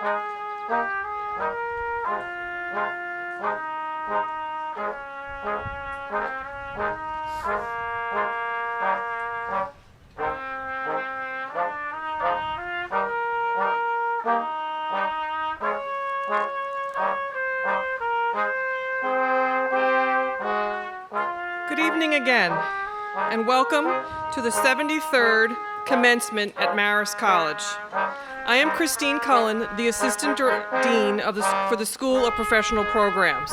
Good evening again, and welcome to the 73rd Commencement at Marist College. I am Christine Cullen, the Assistant Dean for the School of Professional Programs.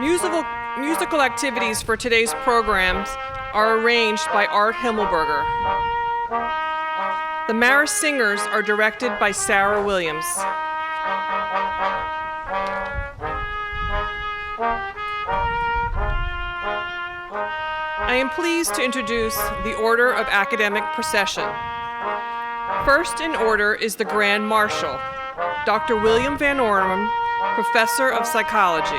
Musical activities for today's programs are arranged by Art Himmelberger. The Marist Singers are directed by Sarah Williams. I am pleased to introduce the Order of Academic Procession. First in order is the Grand Marshal, Dr. William Van Orman, Professor of Psychology.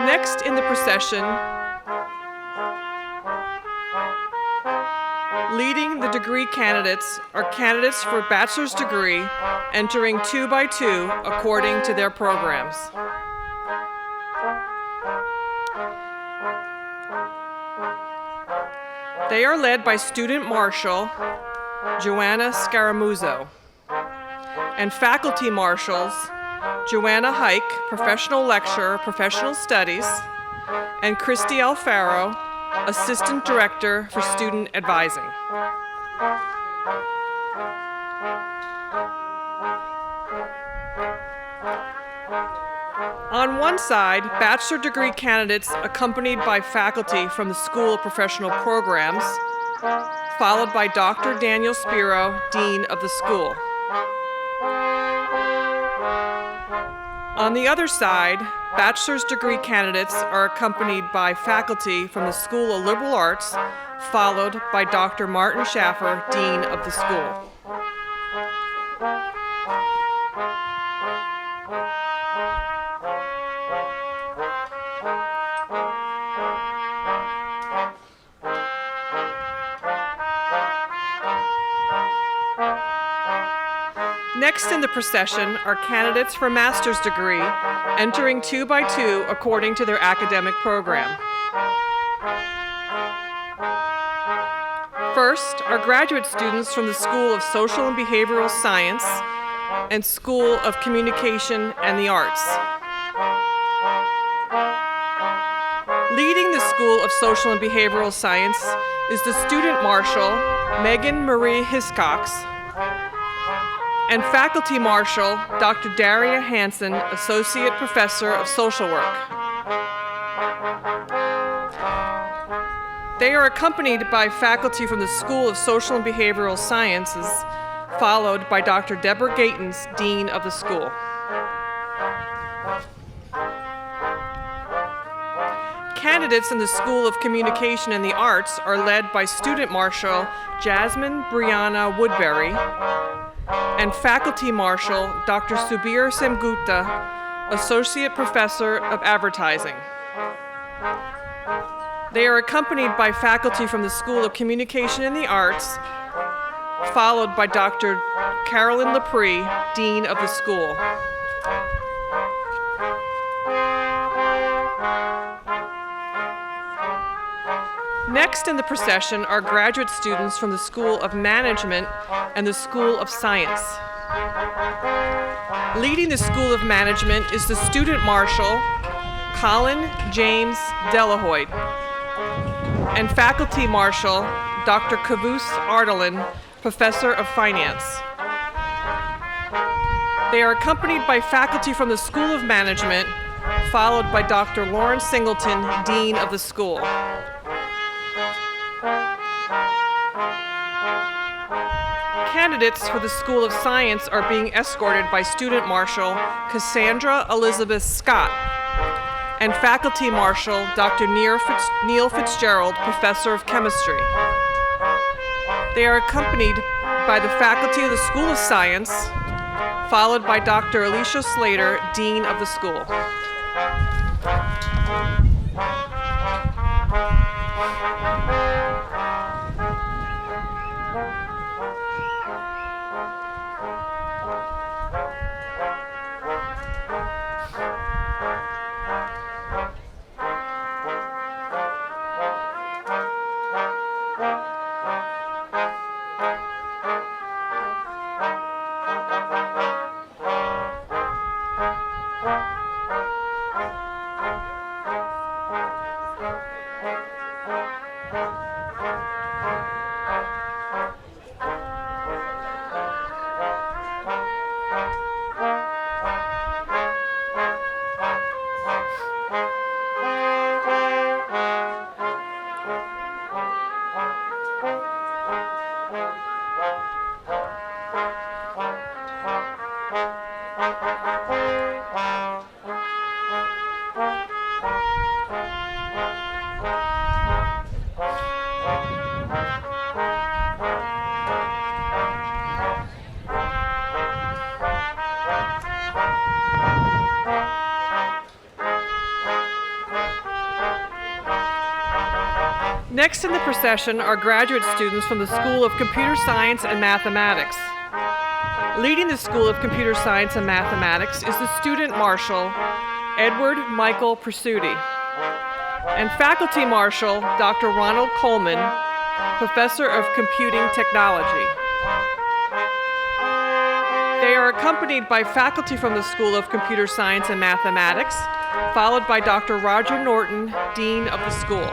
Next in the procession, leading the degree candidates are candidates for bachelor's degree entering 2 by 2 according to their programs. They are led by Student Marshal Joanna Scaramuzzo and Faculty Marshals Joanna Hike, Professional Lecturer, Professional Studies, and Christy Alfaro, Assistant Director for Student Advising. On one side, bachelor degree candidates accompanied by faculty from the School of Professional Programs, followed by Dr. Daniel Spiro, Dean of the school. On the other side, bachelor's degree candidates are accompanied by faculty from the School of Liberal Arts, followed by Dr. Martin Schaffer, Dean of the school. Next in the procession are candidates for master's degree entering 2 by 2 according to their academic program. First are graduate students from the School of Social and Behavioral Science and School of Communication and the Arts. Leading the School of Social and Behavioral Science is the Student Marshal, Megan Marie Hiscox, and Faculty Marshal, Dr. Daria Hansen, Associate Professor of Social Work. They are accompanied by faculty from the School of Social and Behavioral Sciences, followed by Dr. Deborah Gatens, Dean of the school. Candidates in the School of Communication and the Arts are led by Student Marshal Jasmine Brianna Woodbury and Faculty Marshal Dr. Subir Semgupta, Associate Professor of Advertising. They are accompanied by faculty from the School of Communication and the Arts, followed by Dr. Carolyn Lepre, Dean of the school. Next in the procession are graduate students from the School of Management and the School of Science. Leading the School of Management is the Student Marshal, Colin James Delahoyd, and Faculty Marshal, Dr. Kavus Ardalan, Professor of Finance. They are accompanied by faculty from the School of Management, followed by Dr. Lawrence Singleton, Dean of the school. Candidates for the School of Science are being escorted by Student Marshal Cassandra Elizabeth Scott and Faculty Marshal Dr. Neil Fitzgerald, Professor of Chemistry. They are accompanied by the faculty of the School of Science, followed by Dr. Alicia Slater, Dean of the school. Next in the procession are graduate students from the School of Computer Science and Mathematics. Leading the School of Computer Science and Mathematics is the Student Marshal, Edward Michael Pursuti, and Faculty Marshal, Dr. Ronald Coleman, Professor of Computing Technology. They are accompanied by faculty from the School of Computer Science and Mathematics, followed by Dr. Roger Norton, Dean of the school.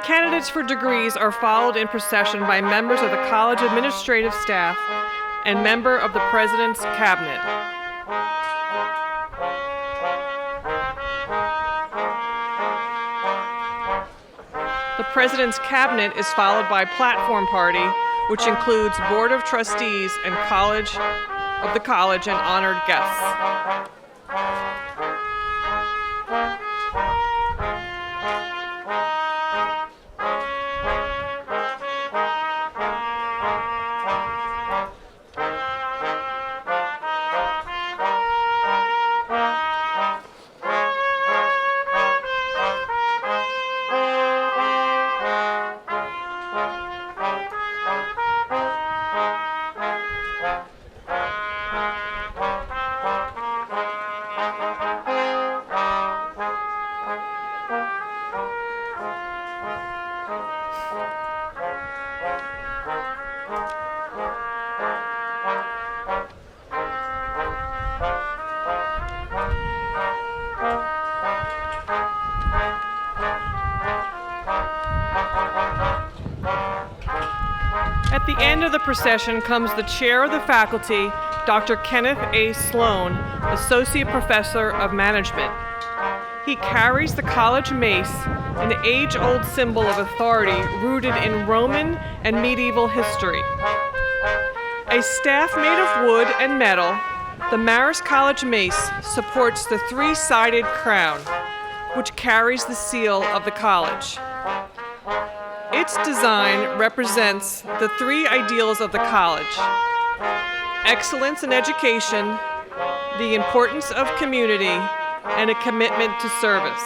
Candidates for degrees are followed in procession by members of the college administrative staff and member of the President's Cabinet. The President's Cabinet is followed by Platform Party, which includes Board of Trustees and of the college and honored guests. At the end of the procession comes the chair of the faculty, Dr. Kenneth A. Sloan, Associate Professor of Management. He carries the college mace, an age-old symbol of authority rooted in Roman and medieval history. A staff made of wood and metal, the Marist College mace supports the three-sided crown, which carries the seal of the college. Its design represents the three ideals of the college: excellence in education, the importance of community, and a commitment to service.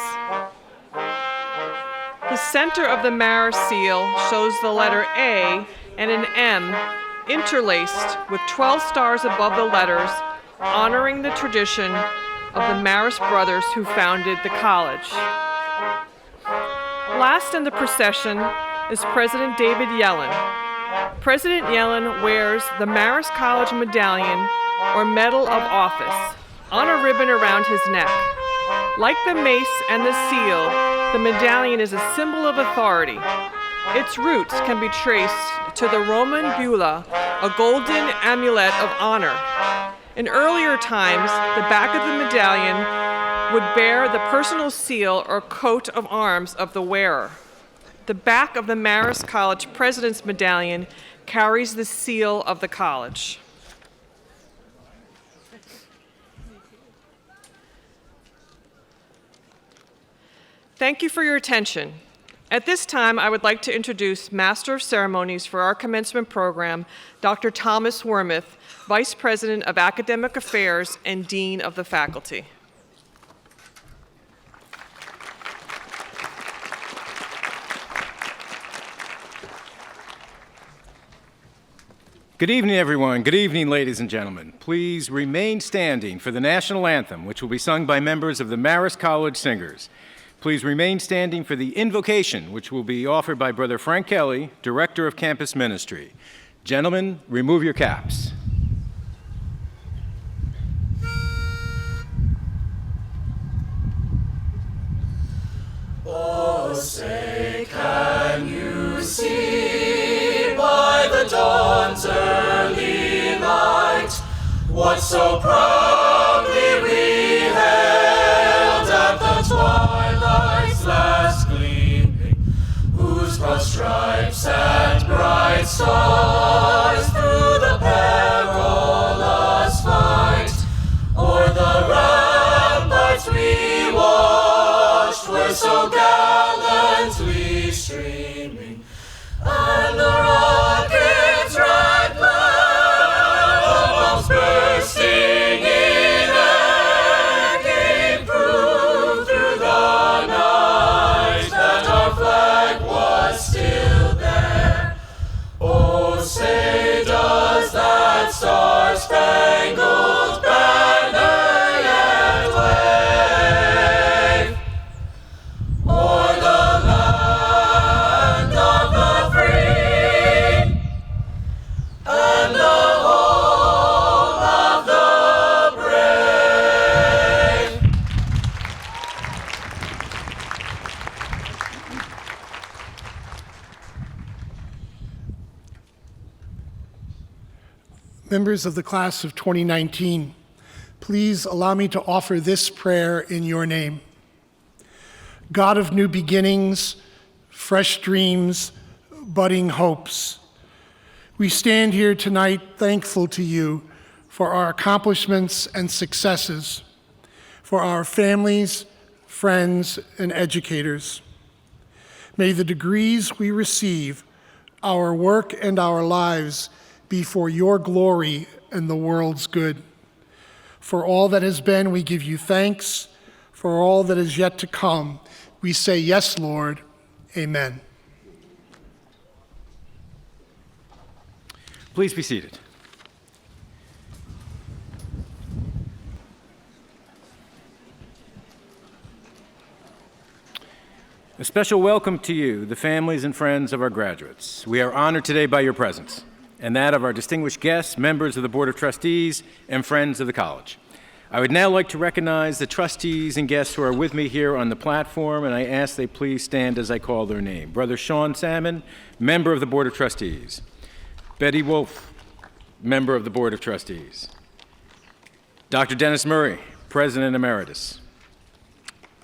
The center of the Marist seal shows the letter A and an M interlaced with 12 stars above the letters, honoring the tradition of the Marist brothers who founded the college. Last in the procession is President David Yellen. President Yellen wears the Marist College medallion or Medal of Office on a ribbon around his neck. Like the mace and the seal, the medallion is a symbol of authority. Its roots can be traced to the Roman bulla, a golden amulet of honor. In earlier times, the back of the medallion would bear the personal seal or coat of arms of the wearer. The back of the Marist College President's Medallion carries the seal of the college. Thank you for your attention. At this time, I would like to introduce Master of Ceremonies for our commencement program, Dr. Thomas Wormuth, Vice President of Academic Affairs and Dean of the Faculty. Good evening, everyone. Good evening, ladies and gentlemen. Please remain standing for the national anthem, which will be sung by members of the Marist College Singers. Please remain standing for the Invocation, which will be offered by Brother Frank Kelly, Director of Campus Ministry. Gentlemen, remove your caps. Oh, say, can you see by the dawn's early light what so proudly we hailed at the twilight's last gleaming, whose broad stripes and bright stars through the perilous fight o'er the ramparts we watched were so gallantly streaming, and the rockets right glad, the bombs bursting in air, gave proof through the night that our flag was still there. Oh, say, does that star-spangled banner yet wave o'er the land of the free and the home of the brave? Members of the class of 2019, please allow me to offer this prayer in your name. God of new beginnings, fresh dreams, budding hopes, we stand here tonight thankful to you for our accomplishments and successes, for our families, friends, and educators. May the degrees we receive, our work and our lives be for your glory and the world's good. For all that has been, we give you thanks. For all that is yet to come, we say, yes, Lord, amen. Please be seated. A special welcome to you, the families and friends of our graduates. We are honored today by your presence. and that of our distinguished guests, members of the Board of Trustees, and friends of the college. I would now like to recognize the trustees and guests who are with me here on the platform, and I ask they please stand as I call their name. Brother Sean Salmon, member of the Board of Trustees. Betty Wolf, member of the Board of Trustees. Dr. Dennis Murray, President Emeritus.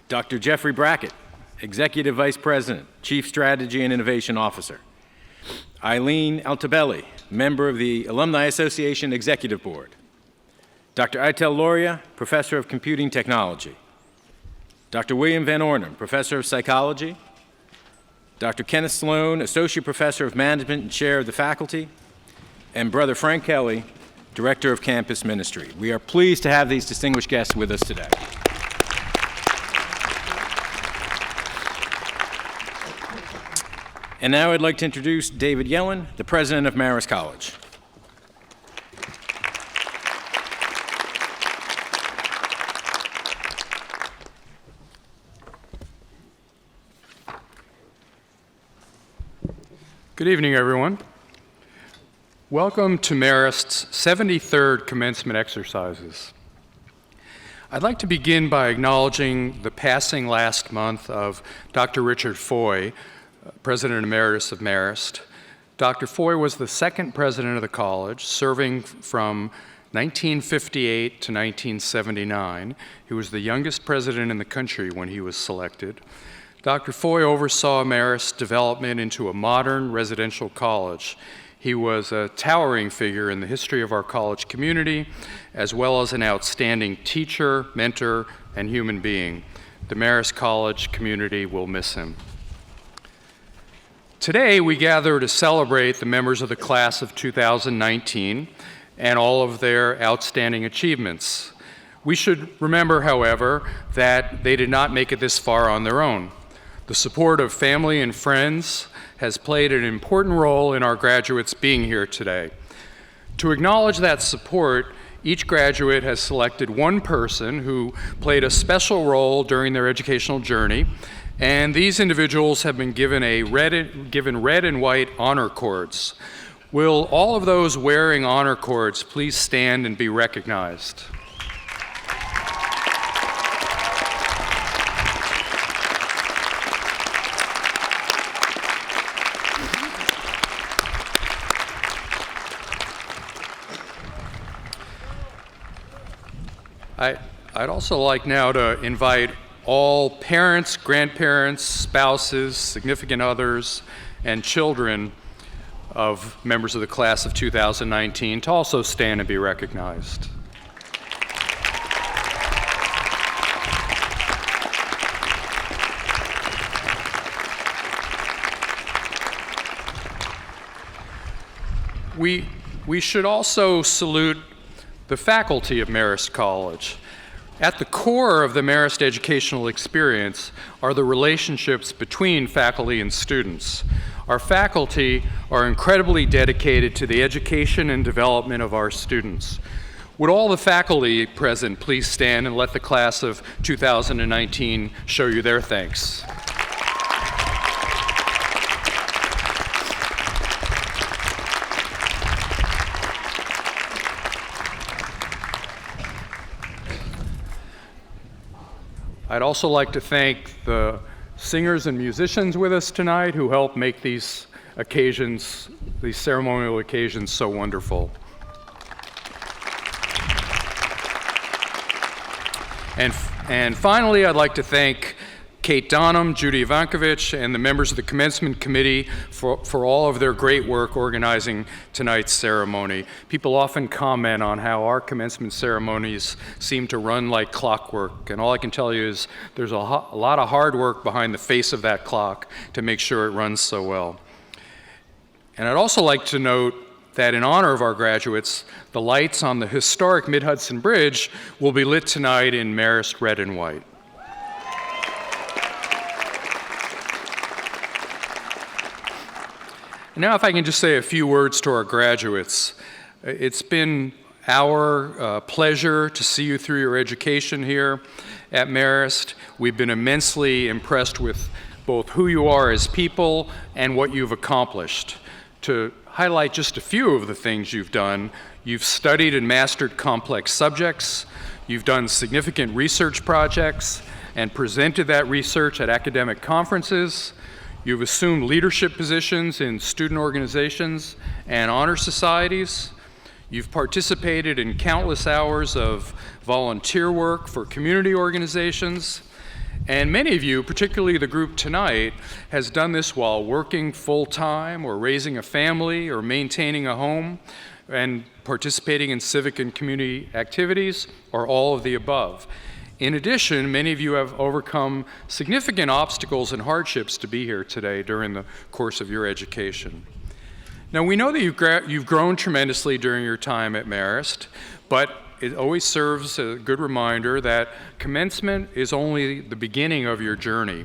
Dr. Jeffrey Brackett, Executive Vice President, Chief Strategy and Innovation Officer. Eileen Altabelli, member of the Alumni Association Executive Board. Dr. Itel Loria, Professor of Computing Technology. Dr. William Van Ornum, Professor of Psychology. Dr. Kenneth Sloan, Associate Professor of Management and Chair of the Faculty. And Brother Frank Kelly, Director of Campus Ministry. We are pleased to have these distinguished guests with us today. And now I'd like to introduce David Yellen, the President of Marist College. Good evening, everyone. Welcome to Marist's 73rd commencement exercises. I'd like to begin by acknowledging the passing last month of Dr. Richard Foy, President Emeritus of Marist. Dr. Foy was the second president of the college, serving from 1958 to 1979. He was the youngest president in the country when he was selected. Dr. Foy oversaw Marist's development into a modern residential college. He was a towering figure in the history of our college community, as well as an outstanding teacher, mentor, and human being. The Marist College community will miss him. Today, we gather to celebrate the members of the class of 2019 and all of their outstanding achievements. We should remember, however, that they did not make it this far on their own. The support of family and friends has played an important role in our graduates being here today. To acknowledge that support, each graduate has selected one person who played a special role during their educational journey, and these individuals have been given red and white honor cords. Will all of those wearing honor cords please stand and be recognized? I'd also like now to invite all parents, grandparents, spouses, significant others, and children of members of the class of 2019 to also stand and be recognized. We should also salute the faculty of Marist College. At the core of the Marist educational experience are the relationships between faculty and students. Our faculty are incredibly dedicated to the education and development of our students. Would all the faculty present please stand and let the class of 2019 show you their thanks. I'd also like to thank the singers and musicians with us tonight who help make these occasions, these ceremonial occasions, so wonderful. And finally, I'd like to thank Kate Donham, Judy Ivankovich, and the members of the Commencement Committee for all of their great work organizing tonight's ceremony. People often comment on how our commencement ceremonies seem to run like clockwork, and all I can tell you is there's a lot of hard work behind the face of that clock to make sure it runs so well. And I'd also like to note that in honor of our graduates, the lights on the historic Mid-Hudson Bridge will be lit tonight in Marist red and white. Now, if I can just say a few words to our graduates. It's been our pleasure to see you through your education here at Marist. We've been immensely impressed with both who you are as people and what you've accomplished. To highlight just a few of the things you've done. You've studied and mastered complex subjects. You've done significant research projects and presented that research at academic conferences. You've assumed leadership positions in student organizations and honor societies. You've participated in countless hours of volunteer work for community organizations. And many of you, particularly the group tonight, has done this while working full-time or raising a family or maintaining a home and participating in civic and community activities, or all of the above. In addition, many of you have overcome significant obstacles and hardships to be here today during the course of your education. Now, we know that you've grown tremendously during your time at Marist, but it always serves a good reminder that commencement is only the beginning of your journey.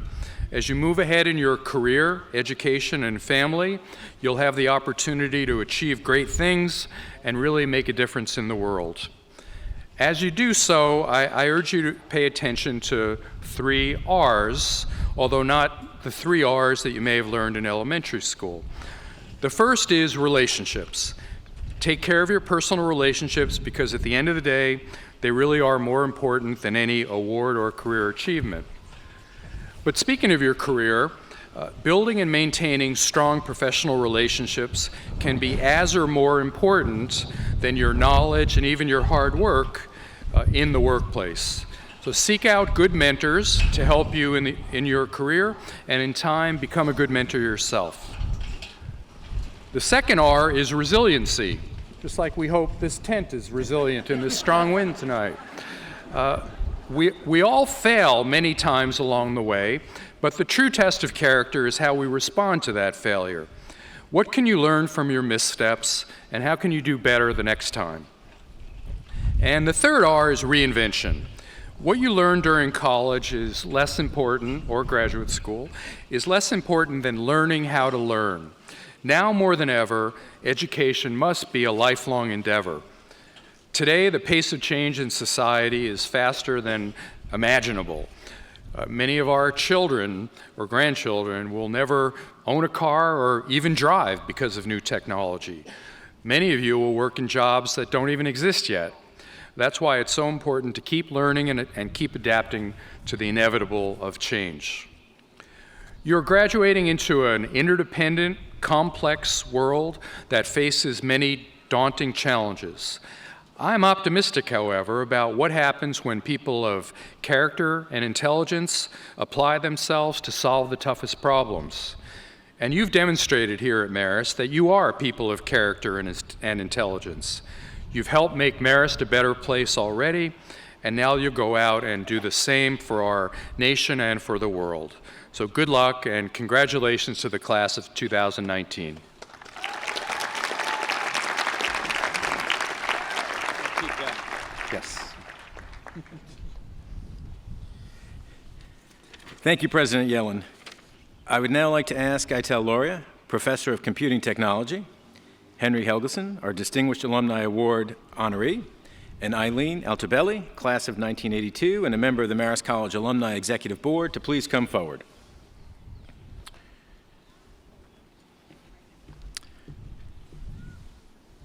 As you move ahead in your career, education, and family, you'll have the opportunity to achieve great things and really make a difference in the world. As you do so, I urge you to pay attention to 3 R's, although not the 3 R's that you may have learned in elementary school. The first is relationships. Take care of your personal relationships, because at the end of the day, they really are more important than any award or career achievement. But speaking of your career, building and maintaining strong professional relationships can be as or more important than your knowledge and even your hard work in the workplace. So seek out good mentors to help you in your career, and in time, become a good mentor yourself. The second R is resiliency. Just like we hope this tent is resilient in this strong wind tonight. We all fail many times along the way, but the true test of character is how we respond to that failure. What can you learn from your missteps, and how can you do better the next time? And the third R is reinvention. What you learn during college is less important, or graduate school, is less important than learning how to learn. Now more than ever, education must be a lifelong endeavor. Today, the pace of change in society is faster than imaginable. Many of our children or grandchildren will never own a car or even drive because of new technology. Many of you will work in jobs that don't even exist yet. That's why it's so important to keep learning and keep adapting to the inevitable of change. You're graduating into an interdependent, complex world that faces many daunting challenges. I'm optimistic, however, about what happens when people of character and intelligence apply themselves to solve the toughest problems. And you've demonstrated here at Marist that you are people of character and intelligence. You've helped make Marist a better place already, and now you'll go out and do the same for our nation and for the world. So good luck and congratulations to the class of 2019. Yes. Thank you, President Yellen. I would now like to ask Aitel Loria, Professor of Computing Technology, Henry Helgeson, our Distinguished Alumni Award honoree, and Eileen Altobelli, class of 1982, and a member of the Marist College Alumni Executive Board, to please come forward.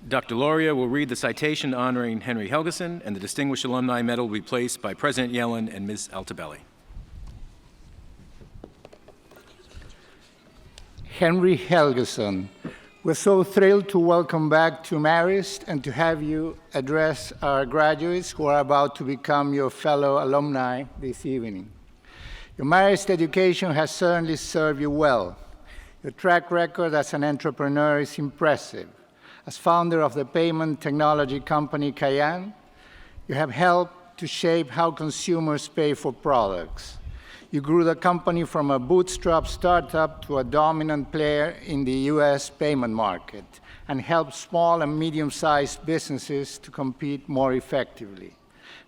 Dr. Loria will read the citation honoring Henry Helgeson, and the Distinguished Alumni Medal will be placed by President Yellen and Ms. Altobelli. Henry Helgeson, we're so thrilled to welcome back to Marist and to have you address our graduates who are about to become your fellow alumni this evening. Your Marist education has certainly served you well. Your track record as an entrepreneur is impressive. As founder of the payment technology company Cayenne, you have helped to shape how consumers pay for products. You grew the company from a bootstrap startup to a dominant player in the US payment market, and helped small and medium-sized businesses to compete more effectively.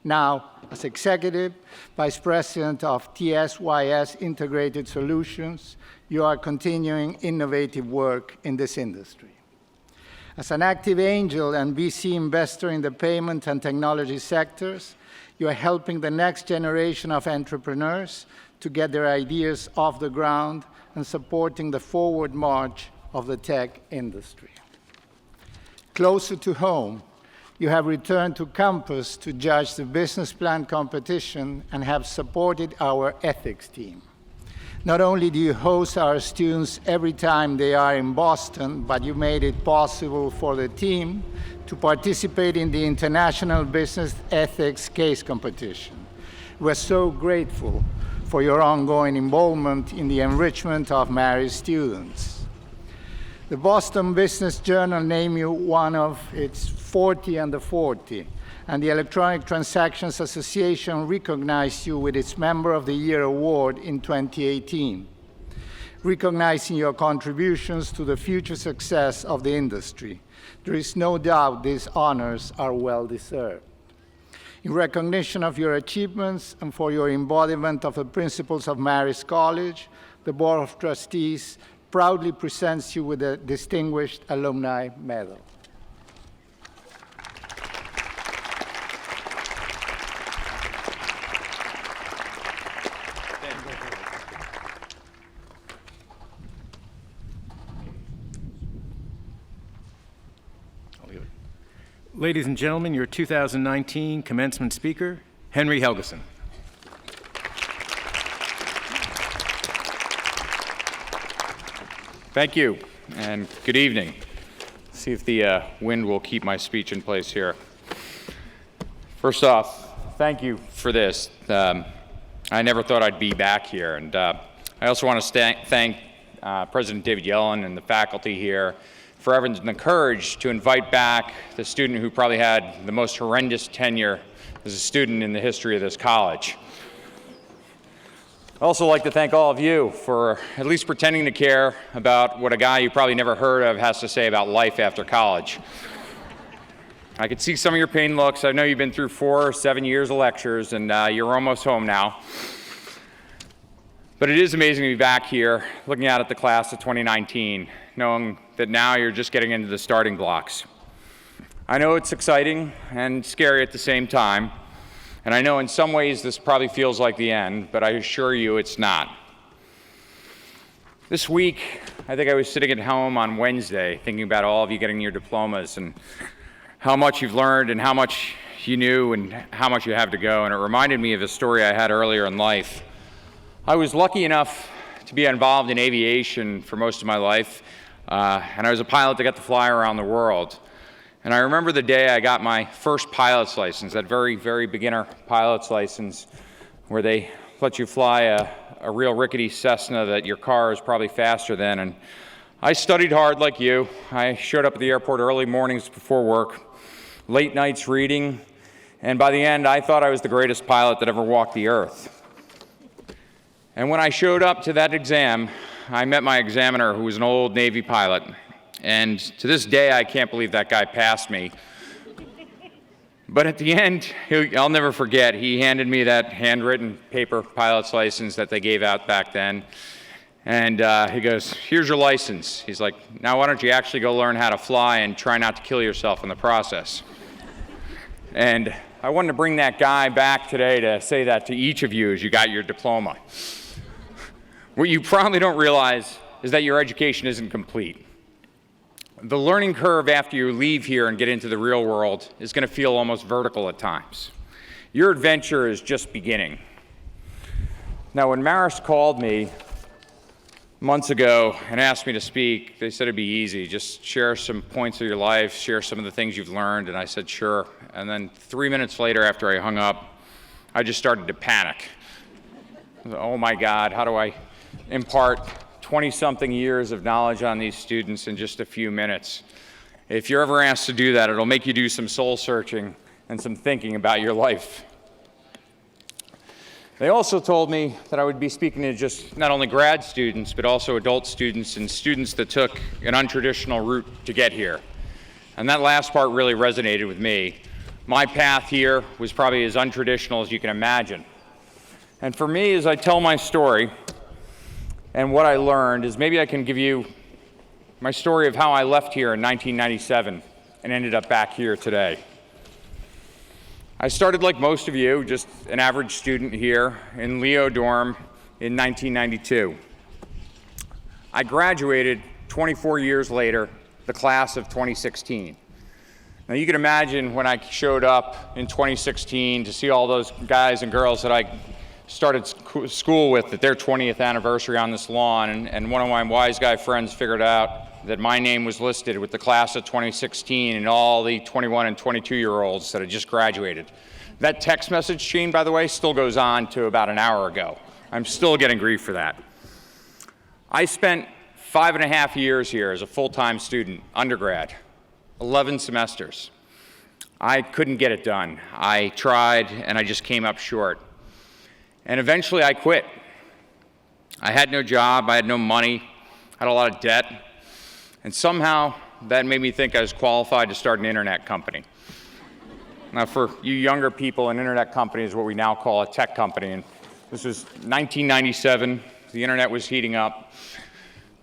Now, as Executive Vice President of TSYS Integrated Solutions, you are continuing innovative work in this industry. As an active angel and VC investor in the payment and technology sectors, you are helping the next generation of entrepreneurs to get their ideas off the ground and supporting the forward march of the tech industry. Closer to home, you have returned to campus to judge the business plan competition and have supported our ethics team. Not only do you host our students every time they are in Boston, but you made it possible for the team to participate in the International Business Ethics Case Competition. We're so grateful for your ongoing involvement in the enrichment of Marist students. The Boston Business Journal named you one of its 40 under 40, and the Electronic Transactions Association recognized you with its Member of the Year award in 2018, recognizing your contributions to the future success of the industry. There is no doubt these honors are well deserved. In recognition of your achievements and for your embodiment of the principles of Marist College, the Board of Trustees proudly presents you with a Distinguished Alumni Medal. Ladies and gentlemen, your 2019 commencement speaker, Henry Helgeson. Thank you, and good evening. See if the wind will keep my speech in place here. First off, thank you for this. I never thought I'd be back here, and I also want to thank President David Yellen and the faculty here for having the courage to invite back the student who probably had the most horrendous tenure as a student in the history of this college. I'd also like to thank all of you for at least pretending to care about what a guy you probably never heard of has to say about life after college. I could see some of your pain looks. I know you've been through 4 or 7 years of lectures, and you're almost home now. But it is amazing to be back here looking out at the class of 2019, knowing that now you're just getting into the starting blocks. I know it's exciting and scary at the same time, and I know in some ways this probably feels like the end, but I assure you it's not. This week, I think I was sitting at home on Wednesday thinking about all of you getting your diplomas and how much you've learned and how much you knew and how much you have to go, and it reminded me of a story I had earlier in life. I was lucky enough to be involved in aviation for most of my life, and I was a pilot that got to fly around the world. And I remember the day I got my first pilot's license, that very, very beginner pilot's license, where they let you fly a real rickety Cessna that your car is probably faster than. And I studied hard like you. I showed up at the airport early mornings before work, late nights reading, and by the end I thought I was the greatest pilot that ever walked the earth. And when I showed up to that exam, I met my examiner, who was an old Navy pilot. And to this day, I can't believe that guy passed me. But at the end, I'll never forget, he handed me that handwritten paper pilot's license that they gave out back then. And he goes, "Here's your license." He's like, "Now why don't you actually go learn how to fly and try not to kill yourself in the process?" And I wanted to bring that guy back today to say that to each of you as you got your diploma. What you probably don't realize is that your education isn't complete. The learning curve after you leave here and get into the real world is going to feel almost vertical at times. Your adventure is just beginning. Now, when Marist called me months ago and asked me to speak, they said it'd be easy. Just share some points of your life, share some of the things you've learned, and I said sure. And then 3 minutes later, after I hung up, I just started to panic. Oh my God, how do I impart 20-something years of knowledge on these students in just a few minutes? If you're ever asked to do that, it'll make you do some soul searching and some thinking about your life. They also told me that I would be speaking to just not only grad students, but also adult students and students that took an untraditional route to get here. And that last part really resonated with me. My path here was probably as untraditional as you can imagine. And for me, as I tell my story, and what I learned is maybe I can give you my story of how I left here in 1997 and ended up back here today. I started like most of you, just an average student here in Leo dorm in 1992. I graduated 24 years later, the class of 2016. Now you can imagine when I showed up in 2016 to see all those guys and girls that I started school with at their 20th anniversary on this lawn, and one of my wise guy friends figured out that my name was listed with the class of 2016 and all the 21 and 22-year-olds that had just graduated. That text message chain, by the way, still goes on to about an hour ago. I'm still getting grief for that. I spent 5.5 years here as a full-time student, undergrad, 11 semesters. I couldn't get it done. I tried, and I just came up short. And eventually I quit. I had no job, I had no money, had a lot of debt, and somehow that made me think I was qualified to start an internet company. Now for you younger people, an internet company is what we now call a tech company, and this was 1997, the internet was heating up.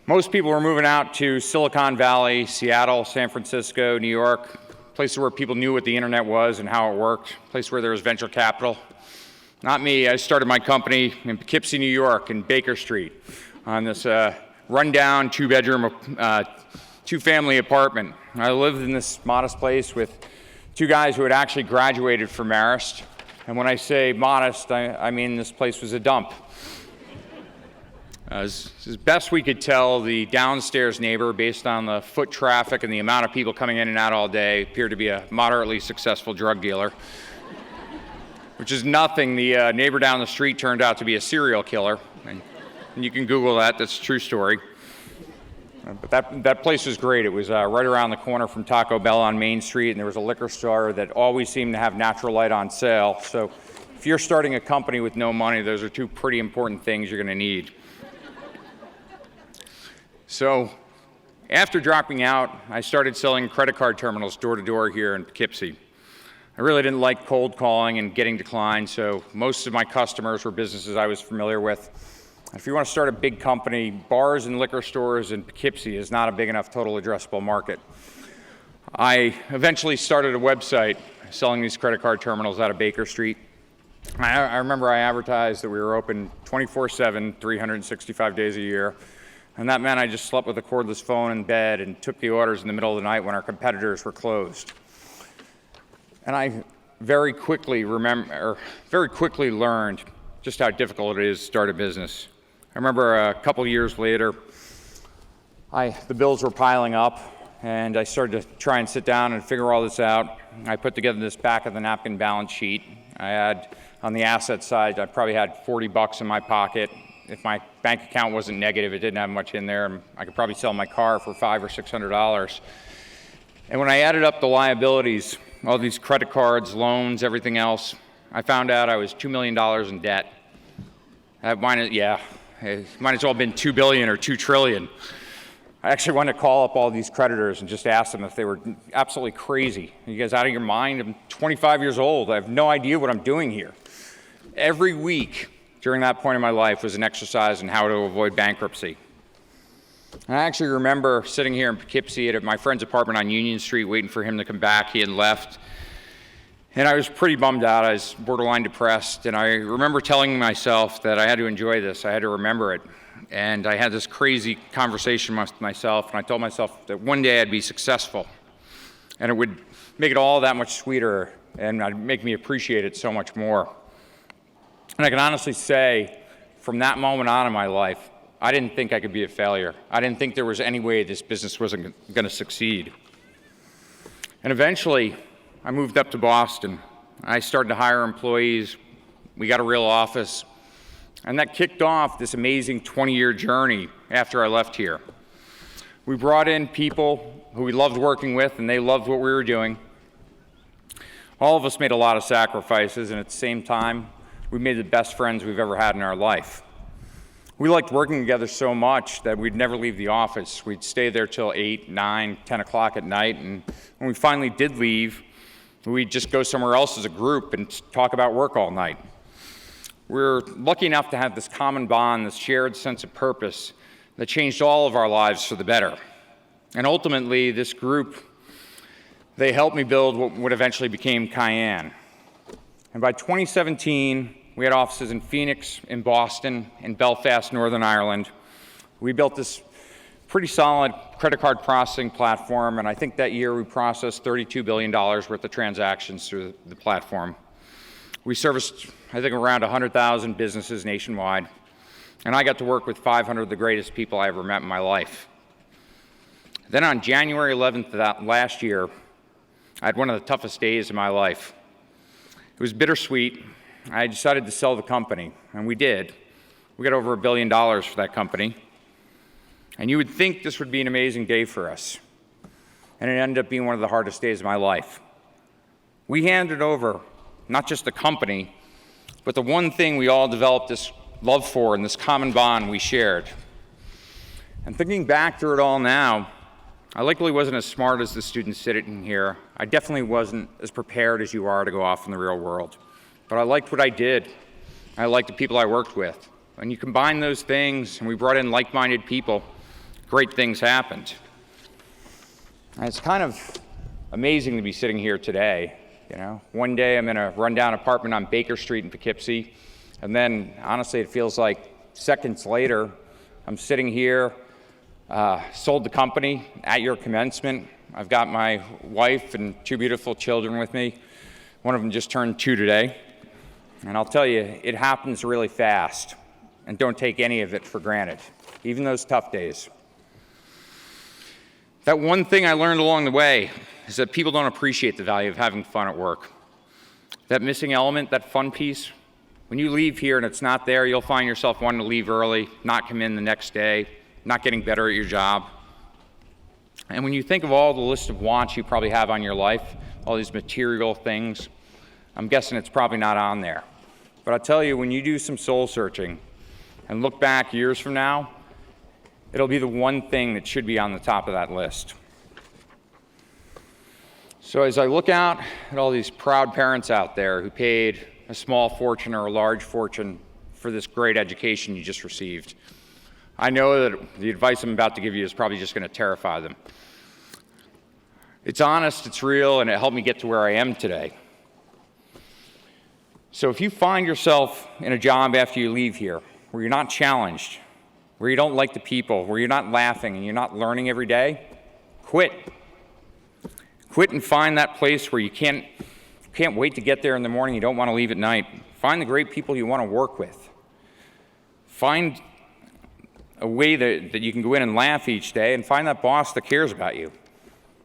Most people were moving out to Silicon Valley, Seattle, San Francisco, New York, places where people knew what the internet was and how it worked, places where there was venture capital. Not me. I started my company in Poughkeepsie, New York, in Baker Street, on this rundown two-bedroom, two-family apartment. I lived in this modest place with two guys who had actually graduated from Marist. And when I say modest, I mean this place was a dump. As best we could tell, the downstairs neighbor, based on the foot traffic and the amount of people coming in and out all day, appeared to be a moderately successful drug dealer. Which is nothing. The neighbor down the street turned out to be a serial killer. And you can Google that, that's a true story. But that place was great. It was right around the corner from Taco Bell on Main Street, and there was a liquor store that always seemed to have natural light on sale. So if you're starting a company with no money, those are two pretty important things you're going to need. So after dropping out, I started selling credit card terminals door to door here in Poughkeepsie. I really didn't like cold calling and getting declined, so most of my customers were businesses I was familiar with. If you want to start a big company, bars and liquor stores in Poughkeepsie is not a big enough total addressable market. I eventually started a website selling these credit card terminals out of Baker Street. I remember I advertised that we were open 24/7, 365 days a year, and that meant I just slept with a cordless phone in bed and took the orders in the middle of the night when our competitors were closed. And I very quickly learned just how difficult it is to start a business. I remember a couple years later, the bills were piling up, and I started to try and sit down and figure all this out. I put together this back of the napkin balance sheet. I had, on the asset side, I probably had $40 in my pocket. If my bank account wasn't negative, it didn't have much in there. I could probably sell my car for $500 or $600. And when I added up the liabilities, all these credit cards, loans, everything else, I found out I was $2 million in debt. It might as well have been $2 billion or $2 trillion. I actually wanted to call up all these creditors and just ask them if they were absolutely crazy. Are you guys out of your mind? I'm 25 years old. I have no idea what I'm doing here. Every week during that point in my life was an exercise in how to avoid bankruptcy. And I actually remember sitting here in Poughkeepsie at my friend's apartment on Union Street waiting for him to come back. He had left. And I was pretty bummed out. I was borderline depressed. And I remember telling myself that I had to enjoy this. I had to remember it. And I had this crazy conversation with myself. And I told myself that one day I'd be successful. And it would make it all that much sweeter. And it'd make me appreciate it so much more. And I can honestly say, from that moment on in my life, I didn't think I could be a failure. I didn't think there was any way this business wasn't going to succeed. And eventually, I moved up to Boston. I started to hire employees. We got a real office. And that kicked off this amazing 20-year journey after I left here. We brought in people who we loved working with, and they loved what we were doing. All of us made a lot of sacrifices, and at the same time, we made the best friends we've ever had in our life. We liked working together so much that we'd never leave the office. We'd stay there till 8, 9, 10 o'clock at night, and when we finally did leave, we'd just go somewhere else as a group and talk about work all night. We're lucky enough to have this common bond, this shared sense of purpose that changed all of our lives for the better. And ultimately, this group, they helped me build what would eventually became Cayenne. And by 2017, we had offices in Phoenix, in Boston, in Belfast, Northern Ireland. We built this pretty solid credit card processing platform, and I think that year we processed $32 billion worth of transactions through the platform. We serviced, I think, around 100,000 businesses nationwide, and I got to work with 500 of the greatest people I ever met in my life. Then on January 11th of that last year, I had one of the toughest days of my life. It was bittersweet. I decided to sell the company, and we did. We got over $1 billion for that company. And you would think this would be an amazing day for us. And it ended up being one of the hardest days of my life. We handed over not just the company, but the one thing we all developed this love for and this common bond we shared. And thinking back through it all now, I likely wasn't as smart as the students sitting here. I definitely wasn't as prepared as you are to go off in the real world. But I liked what I did. I liked the people I worked with. When you combine those things and we brought in like-minded people, great things happened. And it's kind of amazing to be sitting here today. You know, one day I'm in a rundown apartment on Baker Street in Poughkeepsie, and then honestly it feels like seconds later I'm sitting here, sold the company at your commencement. I've got my wife and 2 beautiful children with me. One of them just turned 2 today. And I'll tell you, it happens really fast, and don't take any of it for granted, even those tough days. That one thing I learned along the way is that people don't appreciate the value of having fun at work. That missing element, that fun piece, when you leave here and it's not there, you'll find yourself wanting to leave early, not come in the next day, not getting better at your job. And when you think of all the list of wants you probably have on your life, all these material things, I'm guessing it's probably not on there. But I'll tell you, when you do some soul searching and look back years from now, it'll be the one thing that should be on the top of that list. So as I look out at all these proud parents out there who paid a small fortune or a large fortune for this great education you just received, I know that the advice I'm about to give you is probably just going to terrify them. It's honest, it's real, and it helped me get to where I am today. So if you find yourself in a job after you leave here where you're not challenged, where you don't like the people, where you're not laughing and you're not learning every day, quit. Quit and find that place where you can't wait to get there in the morning, you don't want to leave at night. Find the great people you want to work with. Find a way that you can go in and laugh each day, and find that boss that cares about you.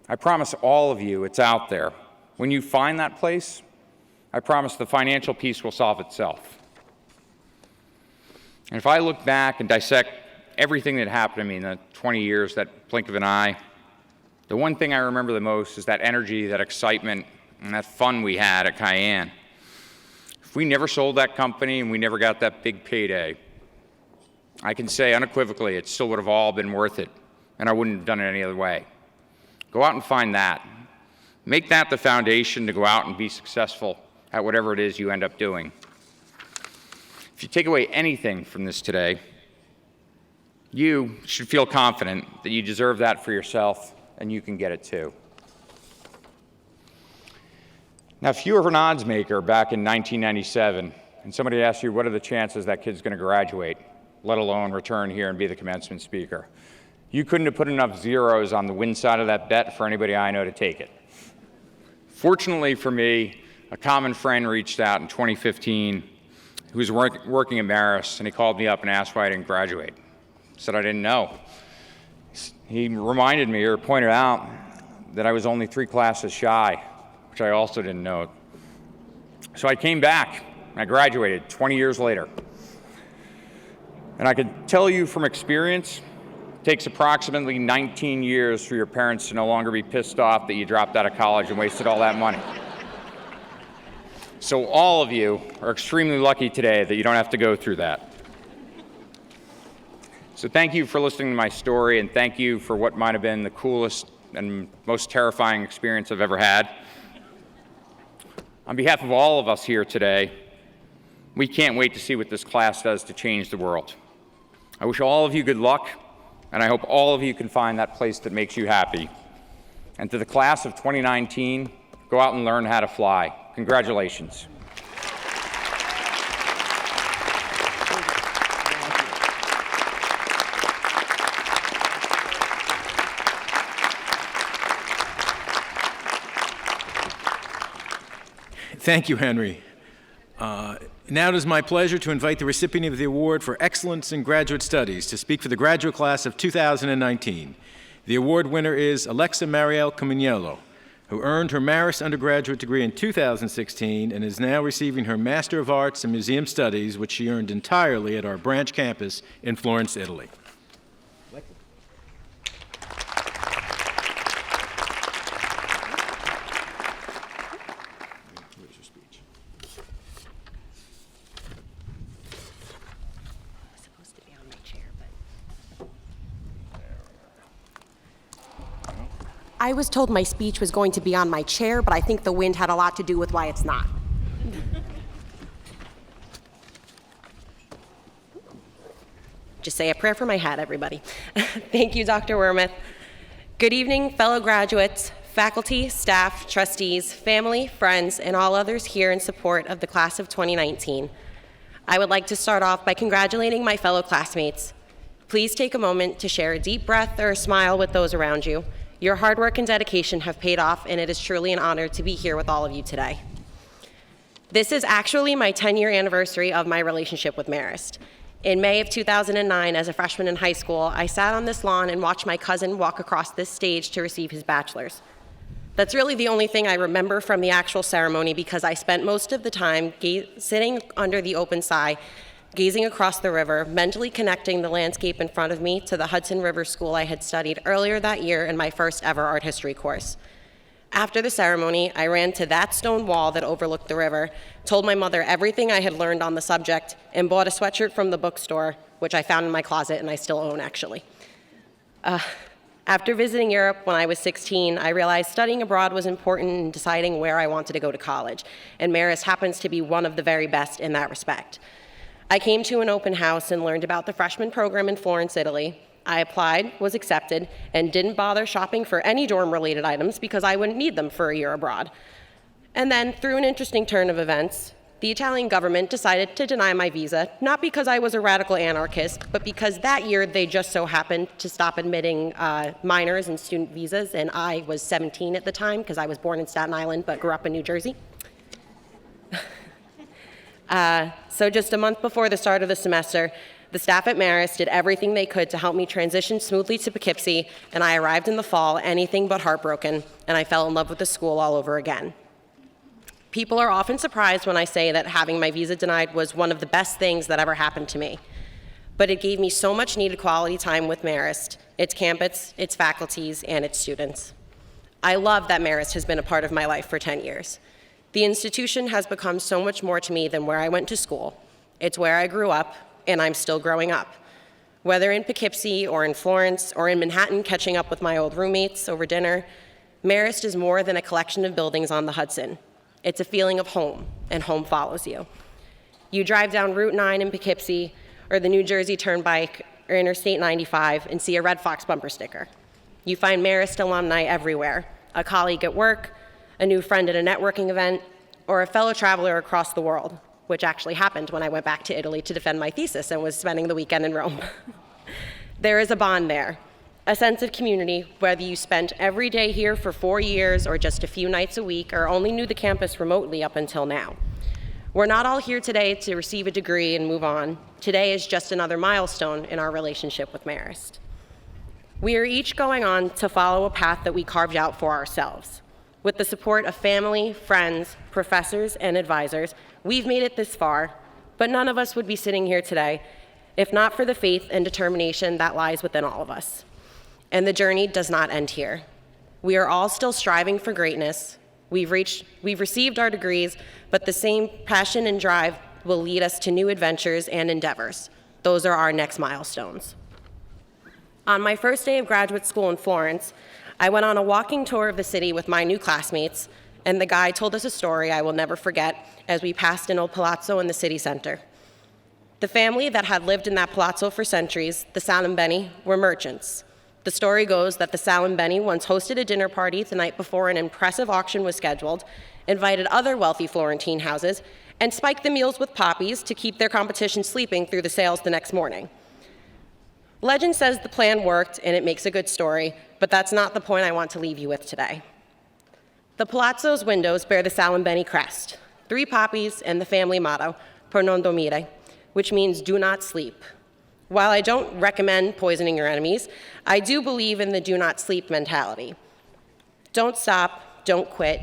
I promise all of you it's out there. When you find that place, I promise the financial piece will solve itself. And if I look back and dissect everything that happened to me in the 20 years, that blink of an eye, the one thing I remember the most is that energy, that excitement, and that fun we had at Cayenne. If we never sold that company and we never got that big payday, I can say unequivocally it still would have all been worth it, and I wouldn't have done it any other way. Go out and find that. Make that the foundation to go out and be successful at whatever it is you end up doing. If you take away anything from this today, you should feel confident that you deserve that for yourself, and you can get it too. Now, if you were an odds maker back in 1997, and somebody asked you what are the chances that kid's going to graduate, let alone return here and be the commencement speaker, you couldn't have put enough zeros on the win side of that bet for anybody I know to take it. Fortunately for me, a common friend reached out in 2015 who was working at Marist, and he called me up and asked why I didn't graduate. Said I didn't know. He reminded me or pointed out that I was only 3 classes shy, which I also didn't know. So I came back and I graduated 20 years later. And I can tell you from experience, it takes approximately 19 years for your parents to no longer be pissed off that you dropped out of college and wasted all that money. So all of you are extremely lucky today that you don't have to go through that. So thank you for listening to my story, and thank you for what might have been the coolest and most terrifying experience I've ever had. On behalf of all of us here today, we can't wait to see what this class does to change the world. I wish all of you good luck, and I hope all of you can find that place that makes you happy. And to the class of 2019, go out and learn how to fly. Congratulations. Thank you, Henry. Now it is my pleasure to invite the recipient of the Award for Excellence in Graduate Studies to speak for the graduate class of 2019. The award winner is Alexa Mariel Comuniello, who earned her Marist undergraduate degree in 2016 and is now receiving her Master of Arts in Museum Studies, which she earned entirely at our branch campus in Florence, Italy. I was told my speech was going to be on my chair, but I think the wind had a lot to do with why it's not. Just say a prayer for my hat, everybody. Thank you, Dr. Wormuth. Good evening, fellow graduates, faculty, staff, trustees, family, friends, and all others here in support of the class of 2019. I would like to start off by congratulating my fellow classmates. Please take a moment to share a deep breath or a smile with those around you. Your hard work and dedication have paid off, and it is truly an honor to be here with all of you today. This is actually my 10-year anniversary of my relationship with Marist. In May of 2009, as a freshman in high school, I sat on this lawn and watched my cousin walk across this stage to receive his bachelor's. That's really the only thing I remember from the actual ceremony, because I spent most of the time sitting under the open sky, gazing across the river, mentally connecting the landscape in front of me to the Hudson River School I had studied earlier that year in my first ever art history course. After the ceremony, I ran to that stone wall that overlooked the river, told my mother everything I had learned on the subject, and bought a sweatshirt from the bookstore, which I found in my closet and I still own, actually. After visiting Europe when I was 16, I realized studying abroad was important in deciding where I wanted to go to college, and Marist happens to be one of the very best in that respect. I came to an open house and learned about the freshman program in Florence, Italy. I applied, was accepted, and didn't bother shopping for any dorm-related items because I wouldn't need them for a year abroad. And then, through an interesting turn of events, the Italian government decided to deny my visa, not because I was a radical anarchist, but because that year they just so happened to stop admitting minors and student visas, and I was 17 at the time because I was born in Staten Island but grew up in New Jersey. So just a month before the start of the semester, the staff at Marist did everything they could to help me transition smoothly to Poughkeepsie, and I arrived in the fall anything but heartbroken, and I fell in love with the school all over again. People are often surprised when I say that having my visa denied was one of the best things that ever happened to me. But it gave me so much needed quality time with Marist, its campus, its faculties, and its students. I love that Marist has been a part of my life for 10 years. The institution has become so much more to me than where I went to school. It's where I grew up, and I'm still growing up. Whether in Poughkeepsie or in Florence or in Manhattan catching up with my old roommates over dinner, Marist is more than a collection of buildings on the Hudson. It's a feeling of home, and home follows you. You drive down Route 9 in Poughkeepsie or the New Jersey Turnpike or Interstate 95 and see a Red Fox bumper sticker. You find Marist alumni everywhere, a colleague at work, a new friend at a networking event, or a fellow traveler across the world, which actually happened when I went back to Italy to defend my thesis and was spending the weekend in Rome. There is a bond there, a sense of community, whether you spent every day here for 4 years or just a few nights a week or only knew the campus remotely up until now. We're not all here today to receive a degree and move on. Today is just another milestone in our relationship with Marist. We are each going on to follow a path that we carved out for ourselves. With the support of family, friends, professors, and advisors, we've made it this far, but none of us would be sitting here today if not for the faith and determination that lies within all of us. And the journey does not end here. We are all still striving for greatness. We've received our degrees, but the same passion and drive will lead us to new adventures and endeavors. Those are our next milestones. On my first day of graduate school in Florence, I went on a walking tour of the city with my new classmates, and the guide told us a story I will never forget as we passed an old palazzo in the city center. The family that had lived in that palazzo for centuries, the Salimbeni, were merchants. The story goes that the Salimbeni once hosted a dinner party the night before an impressive auction was scheduled, invited other wealthy Florentine houses, and spiked the meals with poppies to keep their competition sleeping through the sales the next morning. Legend says the plan worked, and it makes a good story, but that's not the point I want to leave you with today. The palazzo's windows bear the Salimbeni crest. 3 poppies, and the family motto, per non dormire, which means do not sleep. While I don't recommend poisoning your enemies, I do believe in the do not sleep mentality. Don't stop, don't quit,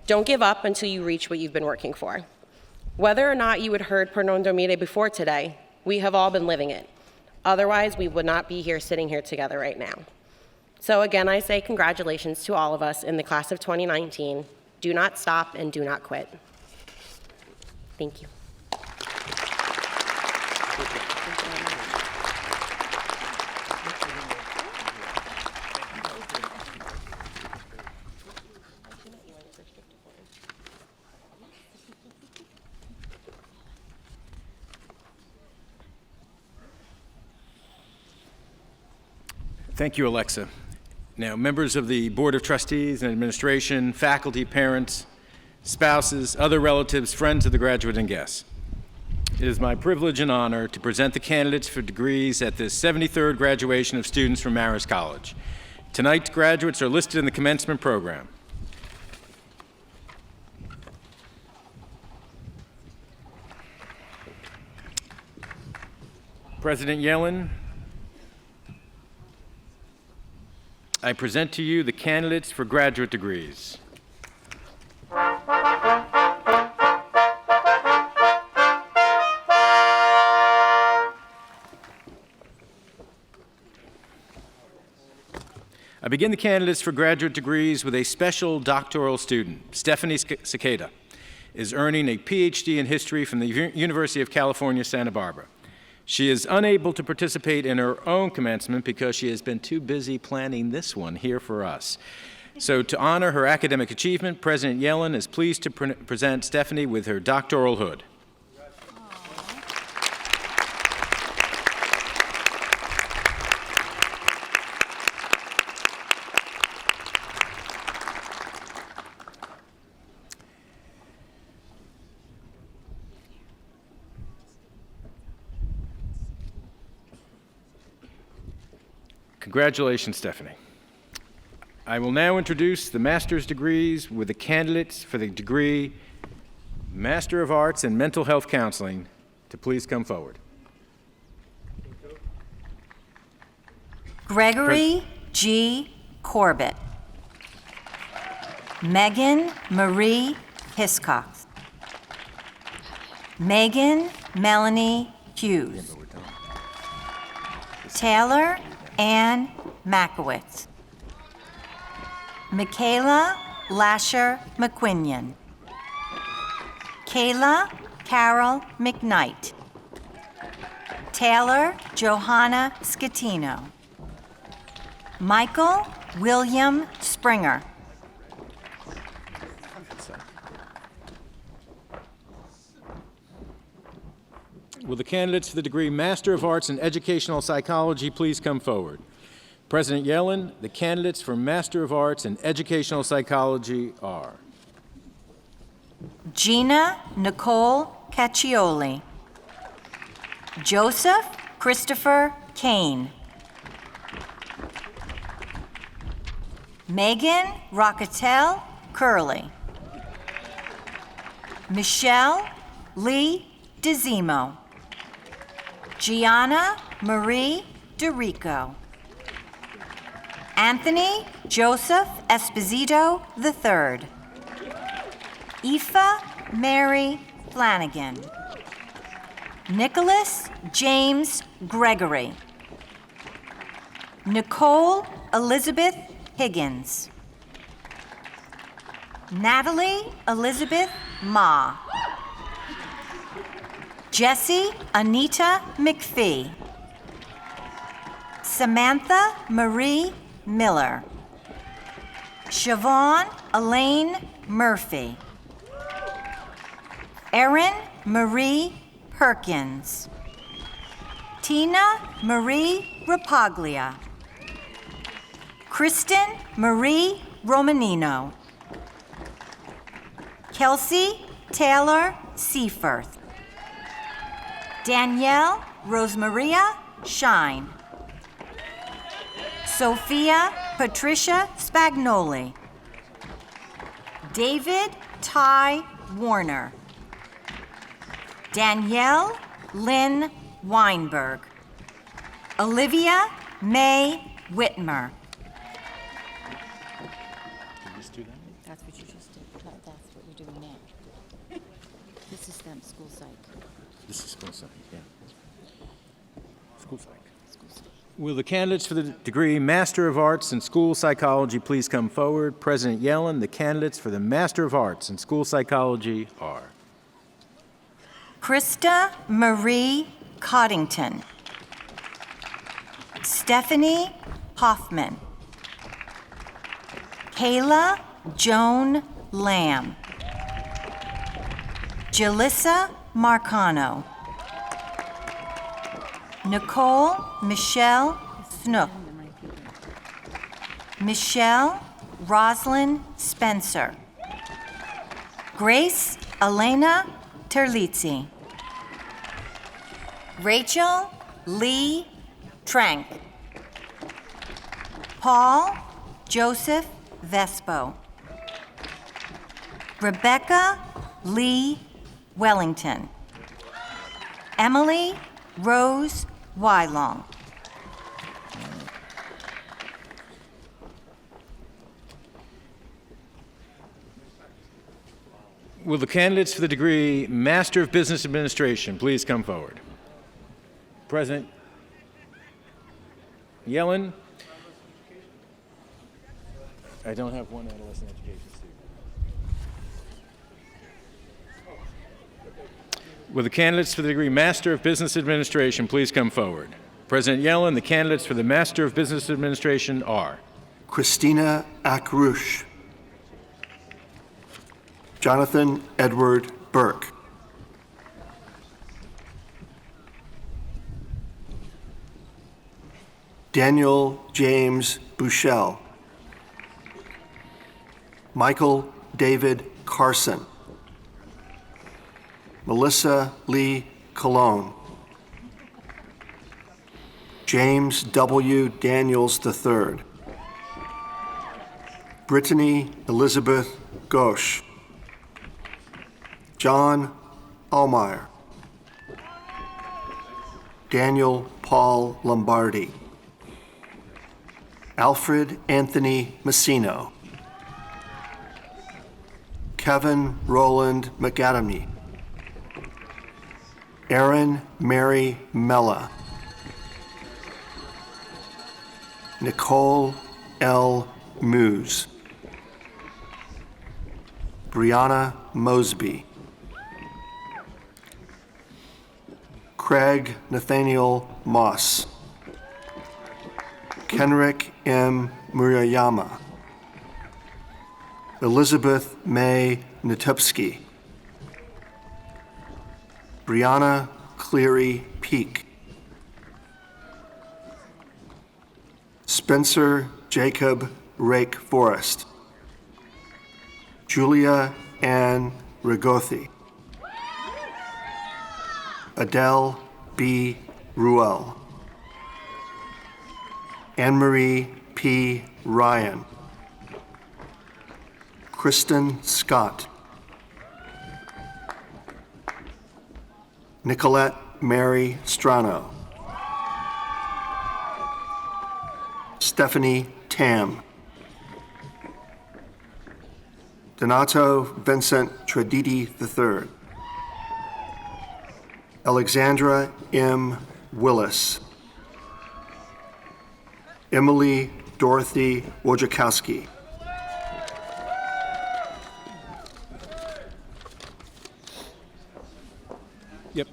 don't give up until you reach what you've been working for. Whether or not you had heard per non dormire before today, we have all been living it. Otherwise, we would not be here sitting here together right now. So again, I say congratulations to all of us in the class of 2019. Do not stop and do not quit. Thank you. Thank you, Alexa. Now, members of the Board of Trustees and administration, faculty, parents, spouses, other relatives, friends of the graduate and guests. It is my privilege and honor to present the candidates for degrees at this 73rd graduation of students from Marist College. Tonight's graduates are listed in the commencement program. President Yellen, I present to you the candidates for graduate degrees. I begin the candidates for graduate degrees with a special doctoral student. Stephanie Cicada is earning a PhD in history from the University of California, Santa Barbara. She is unable to participate in her own commencement because she has been too busy planning this one here for us. So to honor her academic achievement, President Yellen is pleased to present Stephanie with her doctoral hood. Congratulations, Stephanie. I will now introduce the master's degrees with the candidates for the degree Master of Arts in Mental Health Counseling to please come forward. Gregory G. Corbett. Megan Marie Hiscox. Megan Melanie Hughes. Taylor Ann Makowitz. Michaela Lasher McQuinion. Kayla Carol McKnight. Taylor Johanna Scatino. Michael William Springer. Will the candidates for the degree Master of Arts in Educational Psychology please come forward? President Yellen, the candidates for Master of Arts in Educational Psychology are Gina Nicole Caccioli. Joseph Christopher Kane. Megan Rocketel Curley. Michelle Lee DeZimo. Gianna Marie DeRico. Anthony Joseph Esposito III. Aoife Mary Flanagan. Nicholas James Gregory. Nicole Elizabeth Higgins. Natalie Elizabeth Ma. Jessie Anita McPhee. Samantha Marie Miller. Siobhan Elaine Murphy. Erin Marie Perkins. Tina Marie Rapaglia. Kristen Marie Romanino. Kelsey Taylor Seaforth. Danielle Rosemaria Shine. Sophia Patricia Spagnoli. David Ty Warner. Danielle Lynn Weinberg. Olivia May Whitmer. That's what you just did. That's what you're doing now. This is them, school psych. This is school psych, yeah. School psych. Will the candidates for the degree Master of Arts in School Psychology please come forward? President Yellen, the candidates for the Master of Arts in School Psychology are Krista Marie Coddington. Stephanie Hoffman. Kayla Joan Lamb. Jalissa Marcano. Nicole Michelle Snook. Michelle Roslyn Spencer. Grace Elena Terlizzi. Rachel Lee Trank. Paul Joseph Vespo. Rebecca Lee Wellington. Emily Rose Wylong. Will the candidates for the degree Master of Business Administration please come forward? President Yellen. I don't have one adolescent education student. Will the candidates for the degree Master of Business Administration please come forward? President Yellen, the candidates for the Master of Business Administration are Christina Akrush. Jonathan Edward Burke. Daniel James Bushell. Michael David Carson. Melissa Lee Colon. James W. Daniels III. Brittany Elizabeth Ghosh. John Allmeyer. Daniel Paul Lombardi. Alfred Anthony Messino. Kevin Roland McAdamy. Erin Mary Mella. Nicole L. Muse. Brianna Mosby. Craig Nathaniel Moss. Kenrick M. Murayama. Elizabeth May Natupsky. Brianna Cleary Peak. Spencer Jacob Rake Forrest. Julia Ann Rigothi. Adele B. Ruel. Anne-Marie P. Ryan. Kristen Scott. Nicolette Mary Strano. Stephanie Tam. Donato Vincent Traditi III. Alexandra M. Willis. Emily Dorothy Wojciechowski. Yep.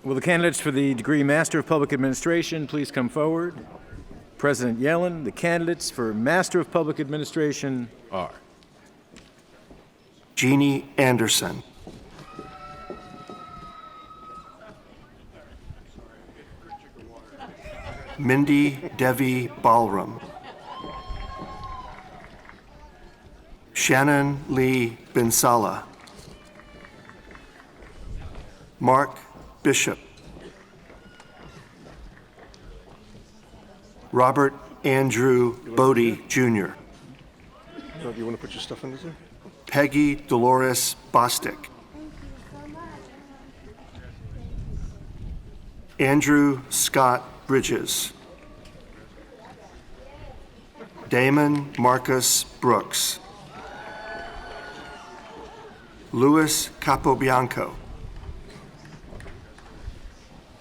Will the candidates for the degree Master of Public Administration please come forward? President Yellen, the candidates for Master of Public Administration are Jeannie Anderson. Mindy Devi Balram. Shannon Lee Bensala. Mark Bishop. Robert Andrew Bodie, Jr. Do you want to put your stuff in there? Peggy Dolores Bostic. Andrew Scott Bridges. Damon Marcus Brooks. Louis Capobianco.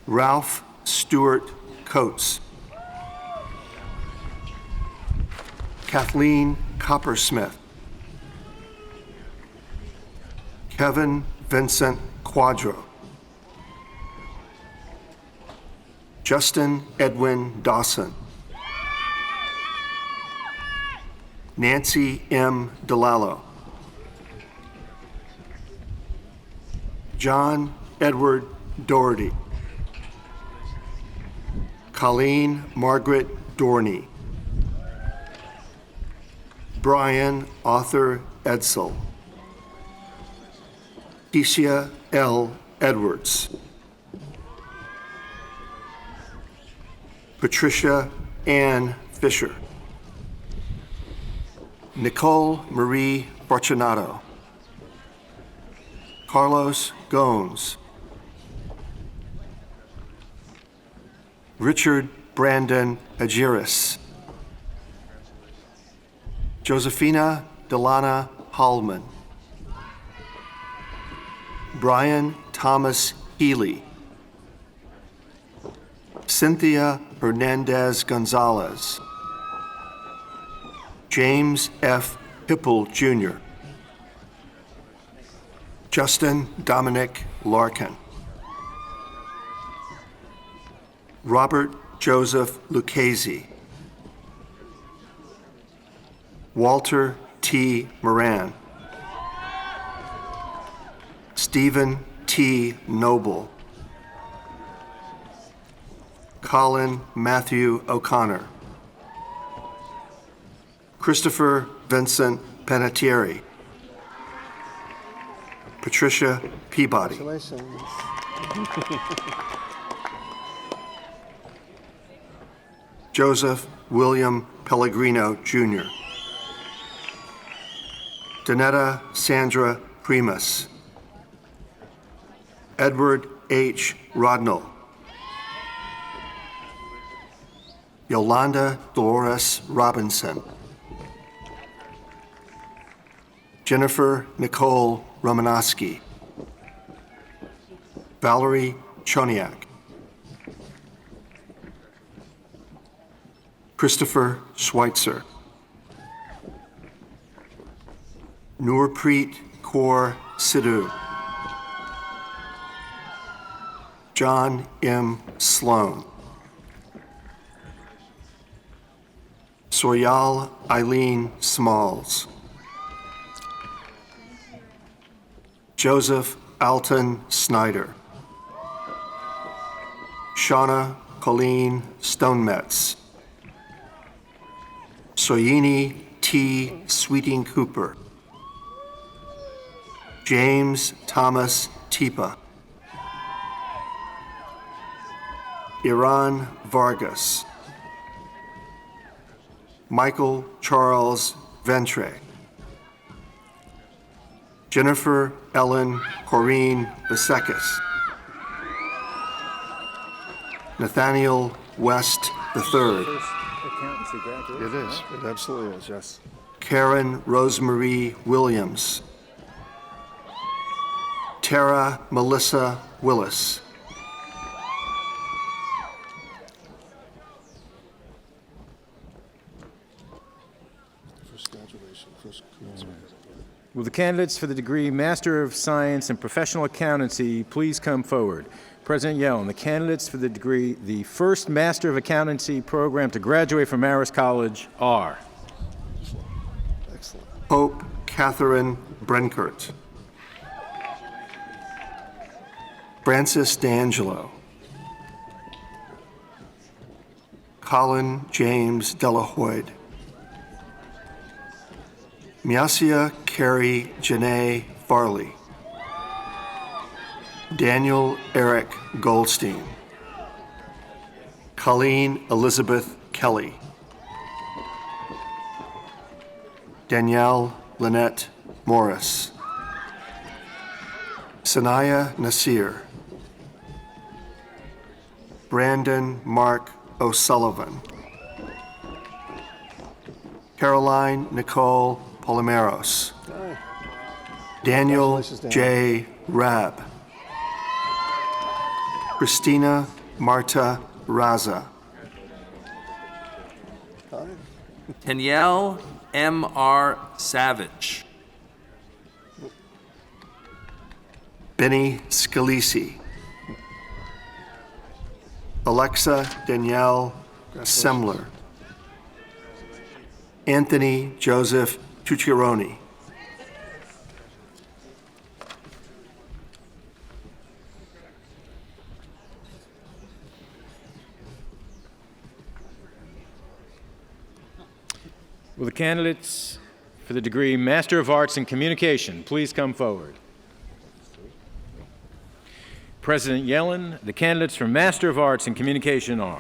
Ralph Stewart Coates. Kathleen Coppersmith. Kevin Vincent Quadro. Justin Edwin Dawson. Nancy M. DeLallo. John Edward Doherty. Colleen Margaret Dorney. Brian Arthur Edsel. Kecia L. Edwards. Patricia Ann Fisher. Nicole Marie Fortunato. Carlos Gomes. Richard Brandon Agiris. Josephina Delana Hallman. Brian Thomas Healy. Cynthia Hernandez Gonzalez. James F. Hipple, Jr. Justin Dominic Larkin. Robert Joseph Lucchese. Walter T. Moran. Stephen T. Noble. Colin Matthew O'Connor. Christopher Vincent Panettiere. Patricia Peabody. Congratulations. Joseph William Pellegrino, Jr. Donetta Sandra Primus. Edward H. Rodnell. Yolanda Dolores Robinson. Jennifer Nicole Romanowski. Valerie Choniak. Christopher Schweitzer. Noorpreet Kaur Sidhu. John M. Sloan. Soyal Eileen Smalls. Joseph Alton Snyder. Shauna Colleen Stonemetz. Soyini T. Sweeting Cooper. James Thomas Tipa. Iran Vargas. Michael Charles Ventre. Jennifer Ellen Corrine Besekis. Nathaniel West III. Accountancy graduate. It is. It absolutely is, yes. Karen Rosemary Williams. Tara Melissa Willis. First graduation, first commencement. Will the candidates for the degree Master of Science in Professional Accountancy please come forward? President Yellen, the candidates for the degree, the first Master of Accountancy program to graduate from Marist College are Excellent. Hope Catherine Brenkert. Francis D'Angelo. Colin James Delahoyd. Miasia Carrie Janae Farley. Daniel Eric Goldstein. Colleen Elizabeth Kelly. Danielle Lynette Morris. Sanaya Nasir. Brandon Mark O'Sullivan. Caroline Nicole Polimeros. Daniel J. Rabb. Christina Marta Raza. Danielle M.R. Savage. Benny Scalisi. Alexa Danielle Semler. Anthony Joseph Cucciaroni. Will the candidates for the degree Master of Arts in Communication please come forward? President Yellen, the candidates for Master of Arts in Communication are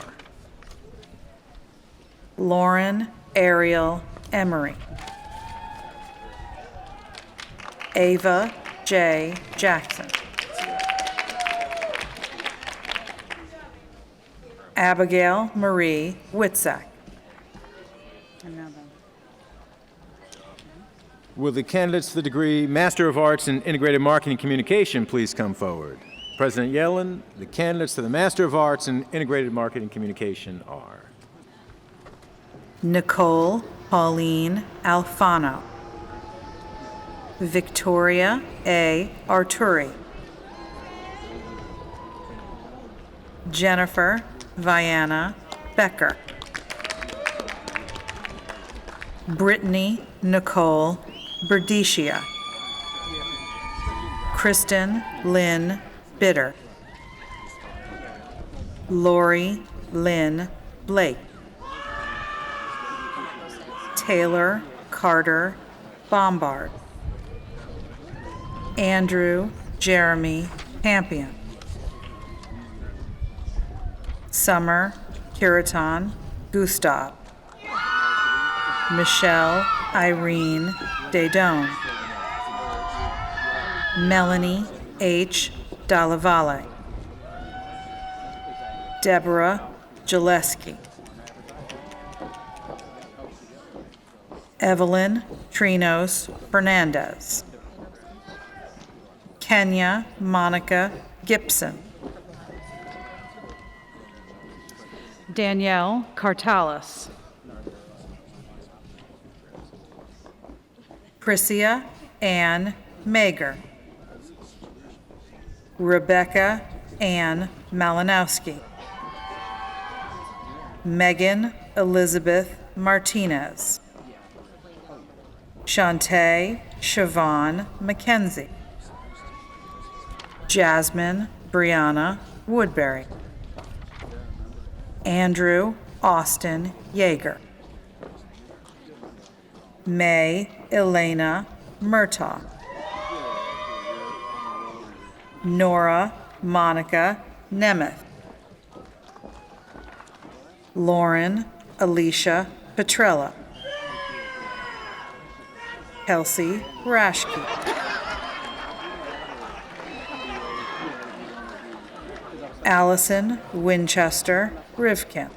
Lauren Ariel Emery, Ava J. Jackson, Abigail Marie Witzak. Will the candidates for the degree Master of Arts in Integrated Marketing Communication please come forward? President Yellen, the candidates for the Master of Arts in Integrated Marketing Communication are Nicole Pauline Alfano, Victoria A. Arturi, Jennifer Viana Becker, Brittany Nicole Berdicia, Kristen Lynn Bitter, Lori Lynn Blake, Taylor Carter Bombard, Andrew Jeremy Campion, Summer Kiritan Gustav, Michelle Irene Dedone, Melanie H. Dallavalle, Deborah Jaleski, Evelyn Trinos Fernandez, Kenya Monica Gibson, Danielle Cartalis, Priscia Ann Mager, Rebecca Ann Malinowski, Megan Elizabeth Martinez, Shantae Siobhan McKenzie, Jasmine Brianna Woodbury, Andrew Austin Yeager, May Elena Murtaugh, Nora Monica Nemeth, Lauren Alicia Petrella, Kelsey Rashke, Allison Winchester Rivkin,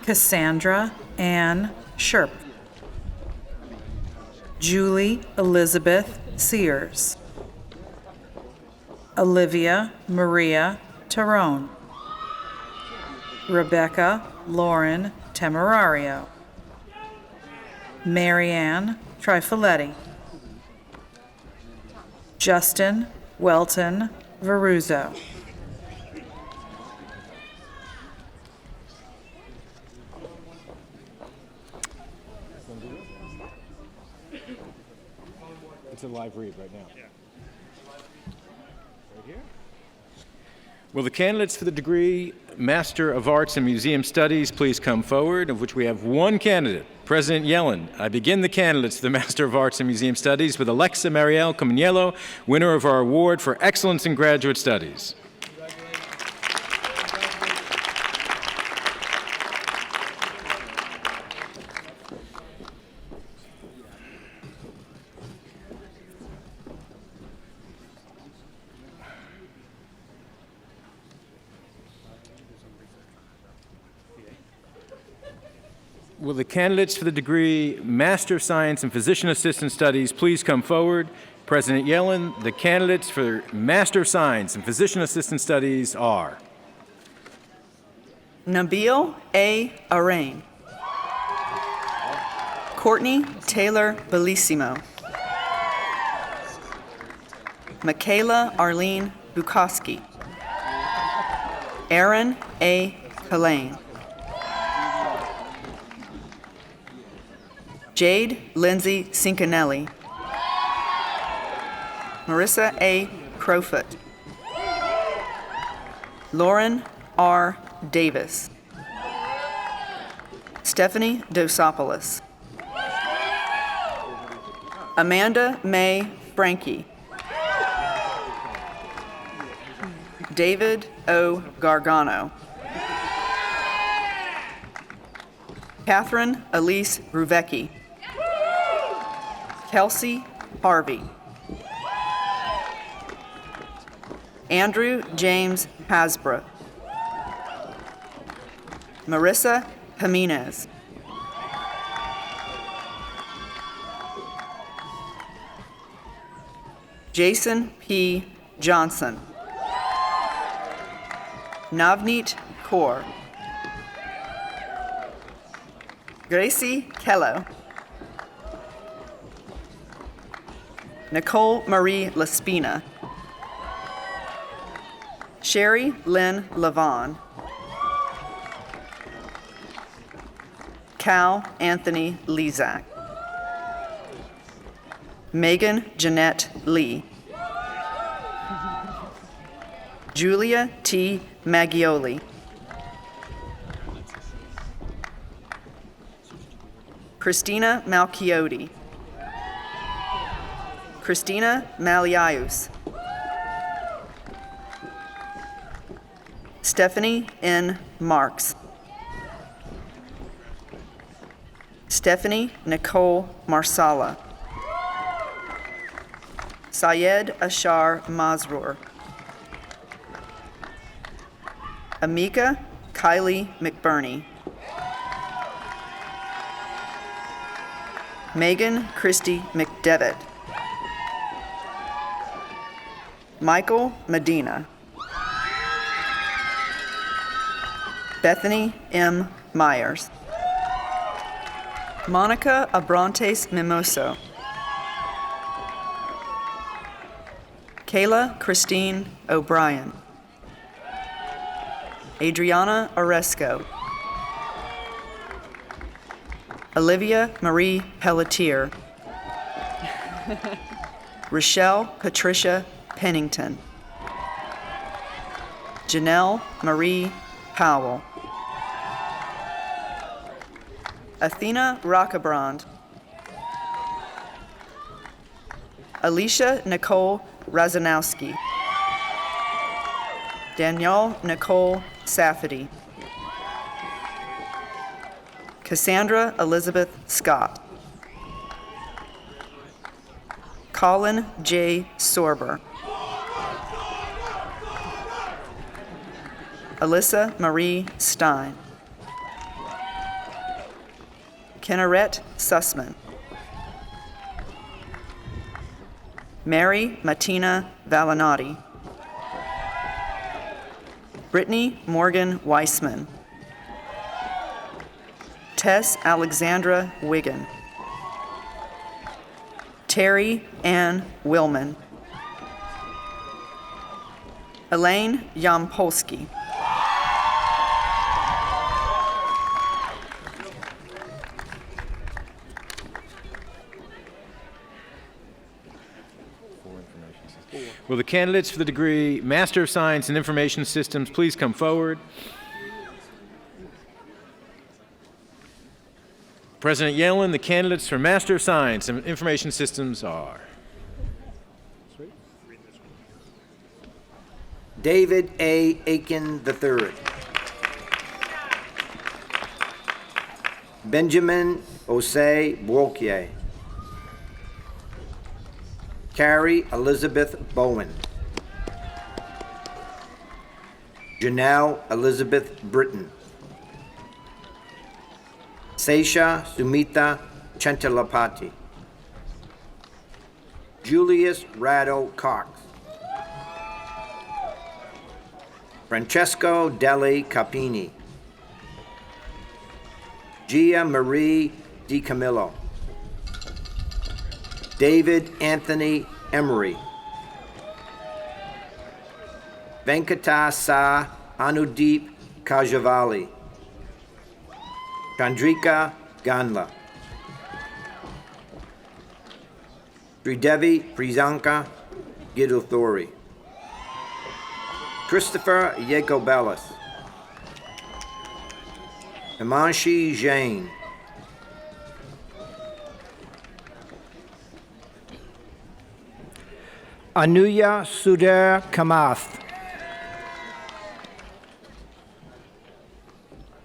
Cassandra Ann Sherp, Julie Elizabeth Sears, Olivia Maria Terone, Rebecca Lauren Temerario, Marianne Trifoletti, Justin Welton Veruzzo, It's a live read right now. Right here. Will the candidates for the degree Master of Arts in Museum Studies please come forward, of which we have one candidate, President Yellen. I begin the candidates for the Master of Arts in Museum Studies with Alexa Mariel Comuniello, winner of our award for excellence in graduate studies. Will the candidates for the degree Master of Science in Physician Assistant Studies please come forward? President Yellen, the candidates for Master of Science in Physician Assistant Studies are Nabil A. Arain, Courtney Taylor Bellissimo, Michaela Arlene Bukowski, Aaron A. Kalane, Jade Lindsay Cincanelli, Marissa A. Crowfoot, Lauren R. Davis, Stephanie Dosopoulos, Amanda May Frankie, David O. Gargano, Catherine Elise Ruvecki, Kelsey Harvey, Andrew James Hasbrook, Marissa Jimenez, Jason P. Johnson, Navneet Kaur, Gracie Kello, Nicole Marie Laspina, Sherry Lynn Levon, Cal Anthony Lezak, Megan Jeanette Lee, Julia T. Maggioli, Christina Malchiotti, Christina Maliaus, Stephanie N. Marks, Stephanie Nicole Marsala, Syed Ashar Mazrur, Amika Kylie McBurney, Megan Christie McDevitt, Michael Medina, Bethany M. Myers, Monica Abrantes Mimoso, Kayla Christine O'Brien, Adriana Oresco, Olivia Marie Pelletier, Rochelle Patricia Pennington, Janelle Marie Powell, Athena Rockabrand, Alicia Nicole Razanowski, Danielle Nicole Safety, Cassandra Elizabeth Scott, Colin J. Sorber, Alyssa Marie Stein, Kenneret Sussman, Mary Martina Valinati, Brittany Morgan Weissman, Tess Alexandra Wiggin, Terry Ann Willman, Elaine Yampolsky, Will the candidates for the degree Master of Science in Information Systems please come forward? President Yellen, the candidates for Master of Science in Information Systems are David A. Aiken III, Benjamin Osei Bouquier, Carrie Elizabeth Bowen, Janelle Elizabeth Britton, Sesha Sumita Chentalapati. Julius Rado Cox. Francesco Deli Capini. Gia Marie Di Camillo. David Anthony Emery. Venkatasa Anudeep Kajavali. Chandrika Ganla. Sridevi Priyanka Giduthori. Christopher Yekobelis. Himanshi Jain. Anuya Sudhir Kamath.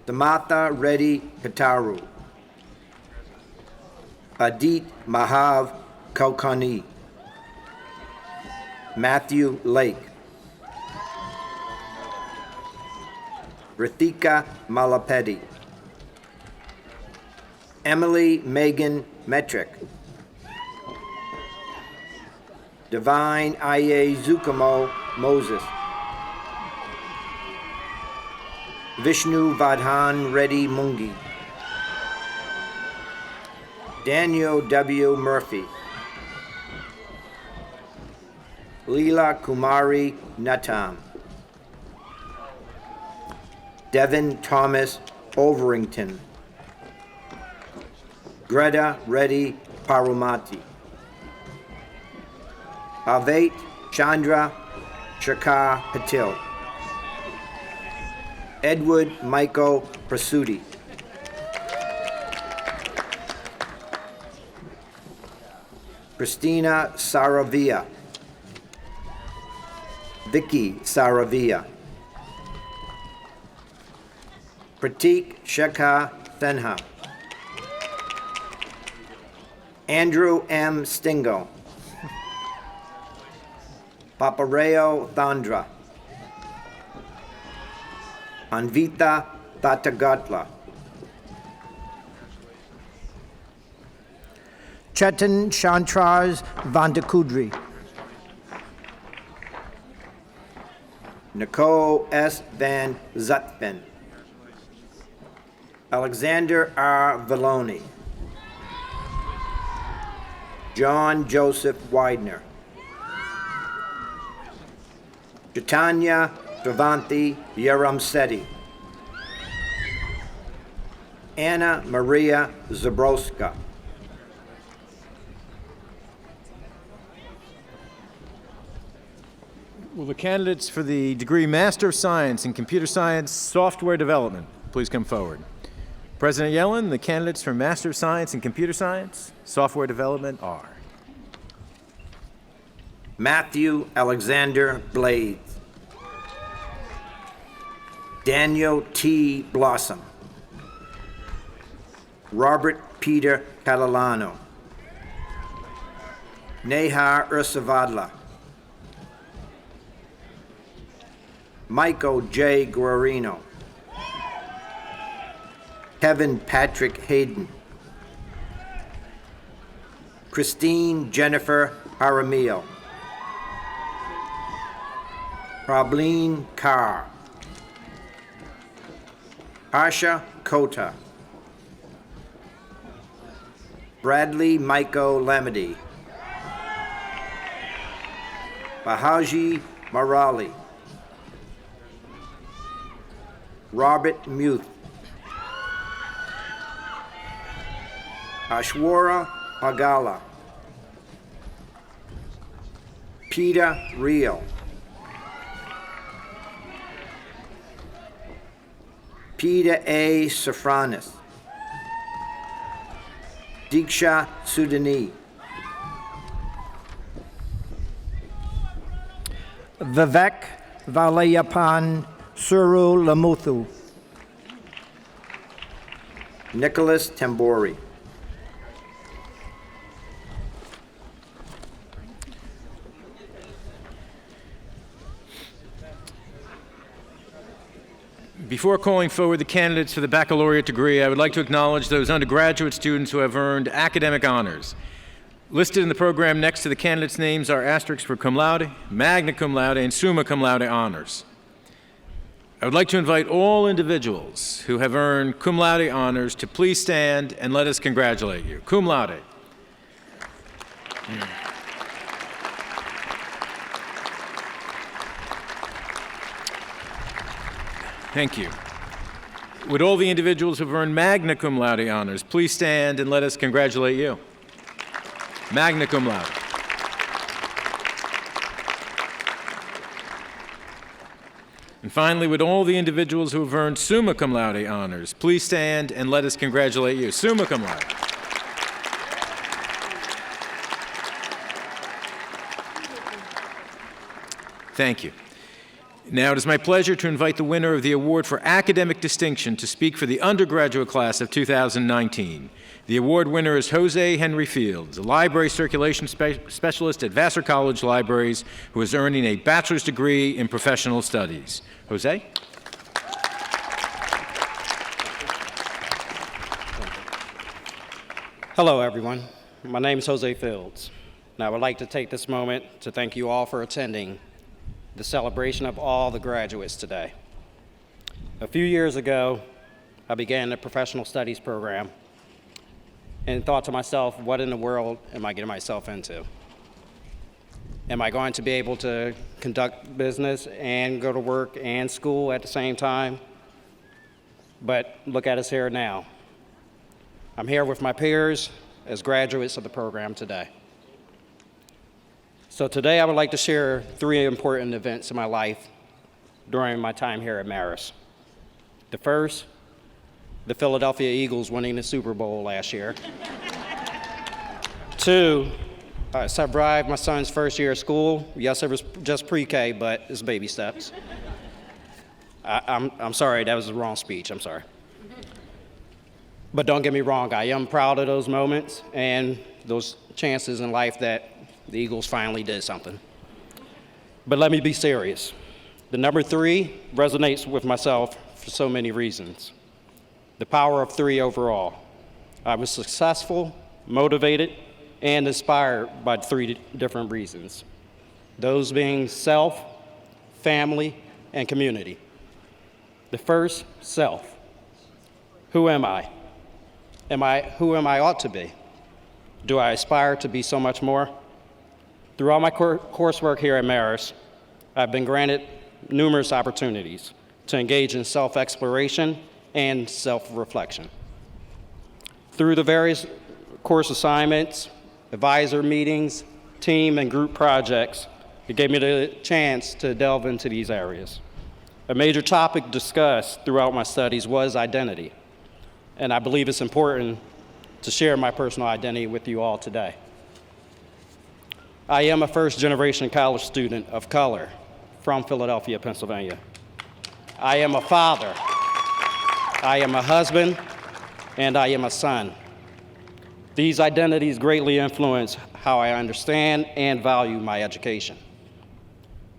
Samatha Reddy Kataru. Adit Mahav Kaukani. Matthew Lake. Rithika Malapedi. Emily Megan Metrick. Divine Aye Zukamo Moses. Vishnu Vadhan Reddy Mungi. Daniel W. Murphy. Leela Kumari Natam. Devin Thomas Overington. Greta Reddy Parumati. Avet Chandra Shakar Patil. Edward Michael Prasuti. Christina Saravia. Vicky Saravia. Pratik Shekhar Senha. Andrew M. Stingo. Papareo Thandra. Anvita Tatagatla. Chetan Shantraz Vandakudri. Nicole S. Van Zutphen. Alexander R. Valloni. John Joseph Widener. Chaitanya Travanti Yaramseti. Anna Maria Zabrowska. Will the candidates for the degree Master of Science in Computer Science Software Development please come forward? President Yellen, the candidates for Master of Science in Computer Science Software Development are Matthew Alexander Blades. Daniel T. Blossom. Robert Peter Catalano. Nehar Ursavadla. Michael J. Guarino. Kevin Patrick Hayden. Christine Jennifer Jaramillo. Prableen Carr. Asha Kota. Bradley Michael Lamedy. Bahaji Marali. Robert Muth. Ashwara Pagala. Peter Reel. Peter A. Safranis. Diksha Sudani. Vivek Valayapan Suru Lamuthu. Nicholas Tambori. Before calling forward the candidates for the baccalaureate degree, I would like to acknowledge those undergraduate students who have earned academic honors. Listed in the program next to the candidates' names are asterisks for cum laude, magna cum laude, and summa cum laude honors. I would like to invite all individuals who have earned cum laude honors to please stand and let us congratulate you. Cum laude. Thank you. Would all the individuals who have earned magna cum laude honors please stand and let us congratulate you? Magna cum laude. And finally, would all the individuals who have earned summa cum laude honors please stand and let us congratulate you? Summa cum laude. Thank you. Now, it is my pleasure to invite the winner of the Award for Academic Distinction to speak for the undergraduate class of 2019. The award winner is Jose Henry Fields, a library circulation specialist at Vassar College Libraries, who is earning a bachelor's degree in professional studies. Jose? Hello, everyone. My name is Jose Fields, and I would like to take this moment to thank you all for attending the celebration of all the graduates today. A few years ago, I began a professional studies program and thought to myself, what in the world am I getting myself into? Am I going to be able to conduct business and go to work and school at the same time? But look at us here now. I'm here with my peers as graduates of the program today. So today I would like to share 3 important events in my life during my time here at Marist. The first, the Philadelphia Eagles winning the Super Bowl last year. 2, I survived my son's first year of school. Yes, it was just pre-K, but it's baby steps. I'm sorry, that was the wrong speech, I'm sorry. But don't get me wrong, I am proud of those moments and those chances in life that the Eagles finally did something. But let me be serious. The number 3 resonates with myself for so many reasons. The power of 3 overall. I was successful, motivated, and inspired by 3 different reasons. Those being self, family, and community. The first, self. Who am I? Who am I ought to be? Do I aspire to be so much more? Throughout my coursework here at Marist, I've been granted numerous opportunities to engage in self-exploration and self-reflection. Through the various course assignments, advisor meetings, team and group projects, it gave me the chance to delve into these areas. A major topic discussed throughout my studies was identity, and I believe it's important to share my personal identity with you all today. I am a first-generation college student of color from Philadelphia, Pennsylvania. I am a father, I am a husband, and I am a son. These identities greatly influence how I understand and value my education.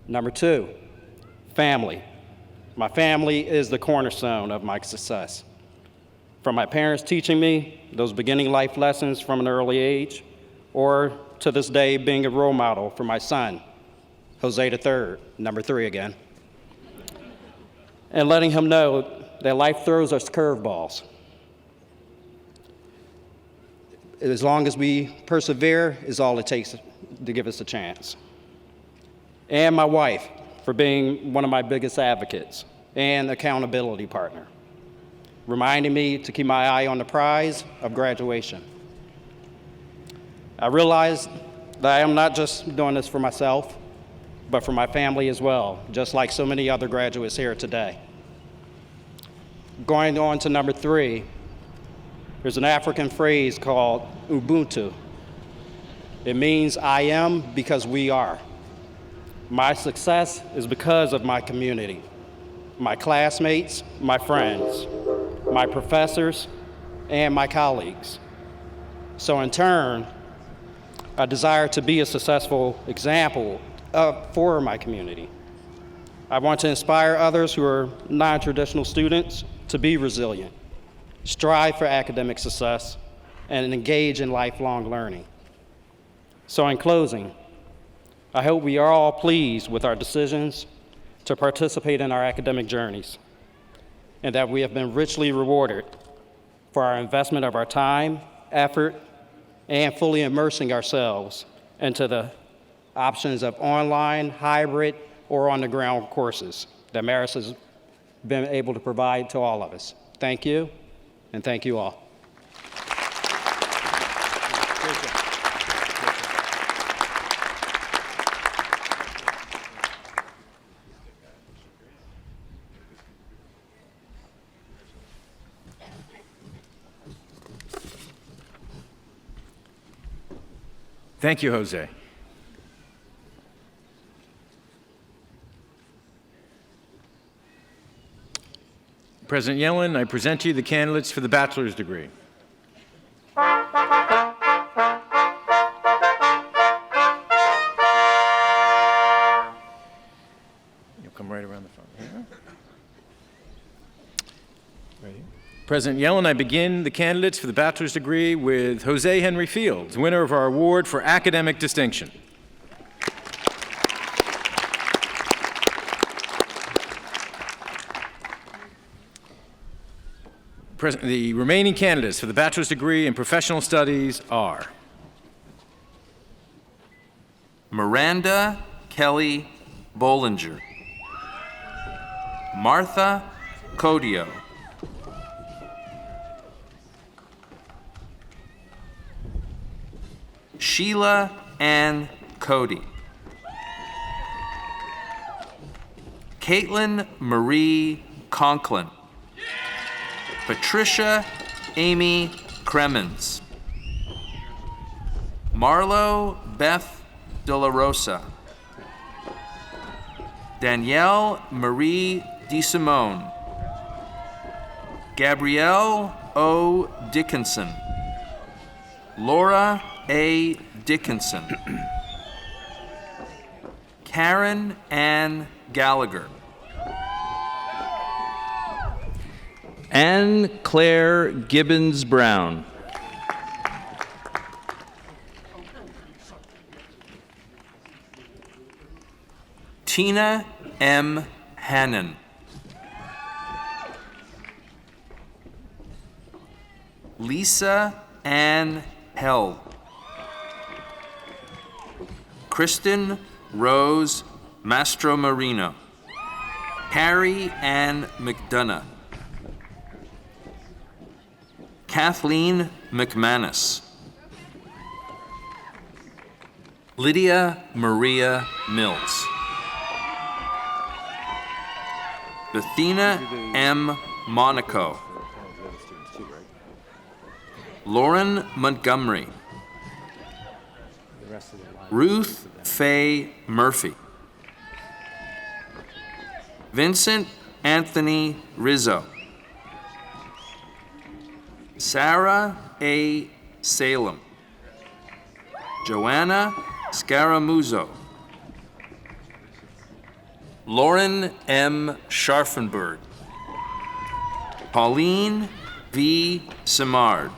Number 2, family. My family is the cornerstone of my success. From my parents teaching me those beginning life lessons from an early age, or to this day being a role model for my son, Jose III, number 3 again, and letting him know that life throws us curveballs. As long as we persevere is all it takes to give us a chance. And my wife for being one of my biggest advocates and accountability partner, reminding me to keep my eye on the prize of graduation. I realized that I am not just doing this for myself, but for my family as well, just like so many other graduates here today. Going on to number 3, there's an African phrase called Ubuntu. It means I am because we are. My success is because of my community, my classmates, my friends, my professors, and my colleagues. So in turn, I desire to be a successful example for my community. I want to inspire others who are non-traditional students to be resilient, strive for academic success, and engage in lifelong learning. So in closing, I hope we are all pleased with our decisions to participate in our academic journeys, and that we have been richly rewarded for our investment of our time, effort, and fully immersing ourselves into the options of online, hybrid, or on-the-ground courses that Marist has been able to provide to all of us. Thank you, and thank you all. Thank you, Jose. President Yellen, I present to you the candidates for the bachelor's degree. You'll come right around the front here. Right here. President Yellen, I begin the candidates for the bachelor's degree with Jose Henry Fields, winner of our award for academic distinction. The remaining candidates for the bachelor's degree in professional studies are Miranda Kelly Bollinger, Martha Codio, Sheila Ann Cody, Caitlin Marie Conklin, Patricia Amy Cremens, Marlo Beth De La Rosa, Danielle Marie DeSimone, Gabrielle O. Dickinson, Laura A. Dickinson, Karen Ann Gallagher, Anne Claire Gibbons Brown, Tina M. Hannon, Lisa Ann Hell, Kristen Rose Mastromarino, Carrie Ann McDonough, Kathleen McManus, Lydia Maria Mills, Bethina M. Monaco, Lauren Montgomery, Ruth Faye Murphy, Vincent Anthony Rizzo, Sarah A. Salem, Joanna Scaramuzzo, Lauren M. Scharfenberg, Pauline V. Simard,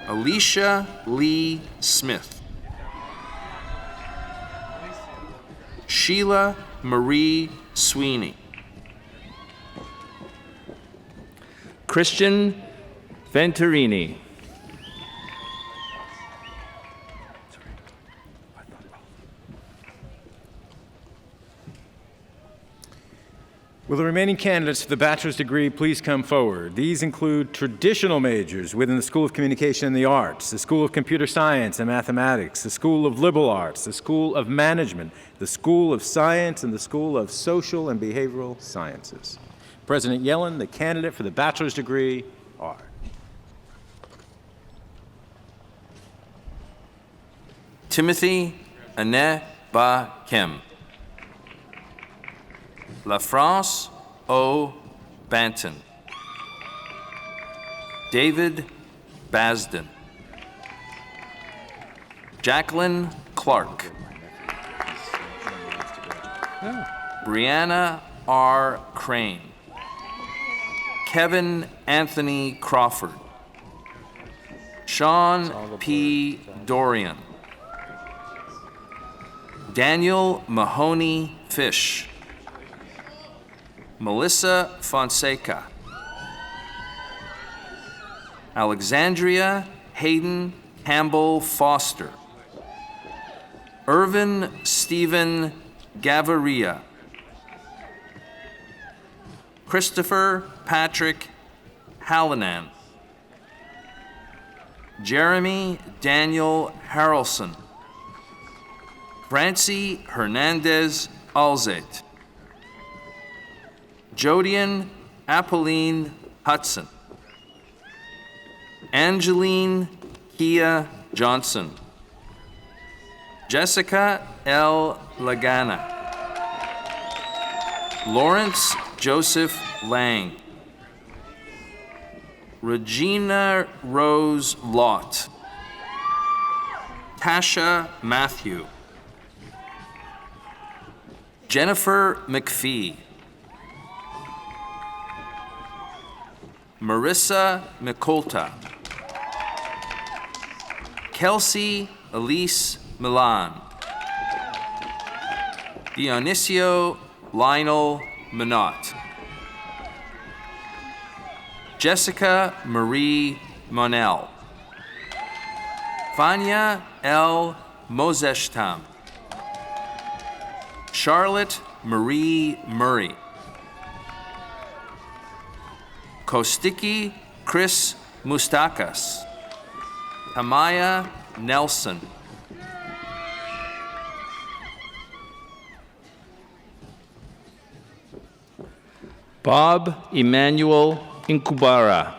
Alicia Lee Smith, Sheila Marie Sweeney, Christian Venturini, Will the remaining candidates for the bachelor's degree please come forward? These include traditional majors within the School of Communication and the Arts, the School of Computer Science and Mathematics, the School of Liberal Arts, the School of Management, the School of Science, and the School of Social and Behavioral Sciences. President Yellen, the candidate for the bachelor's degree are Timothy Ane Ba Kim, La France O. Banton, David Basden, Jacqueline Clark, Brianna R. Crane. Kevin Anthony Crawford. Sean P. Dorian. Daniel Mahoney Fish. Melissa Fonseca. Alexandria Hayden Campbell Foster. Irvin Stephen Gaviria. Christopher Patrick Hallinan. Jeremy Daniel Harrelson. Francie Hernandez Alzate. Jodian Apolline Hudson. Angeline Kia Johnson. Jessica L. Lagana. Lawrence Joseph Lang. Regina Rose Lott. Tasha Matthew. Jennifer McPhee. Marissa Mikolta. Kelsey Elise Milan. Dionisio Lionel Minot. Jessica Marie Monell. Fania L. Mozeshtam. Charlotte Marie Murray. Kostiki Chris Mustakas. Amaya Nelson. Bob Emmanuel Incubara.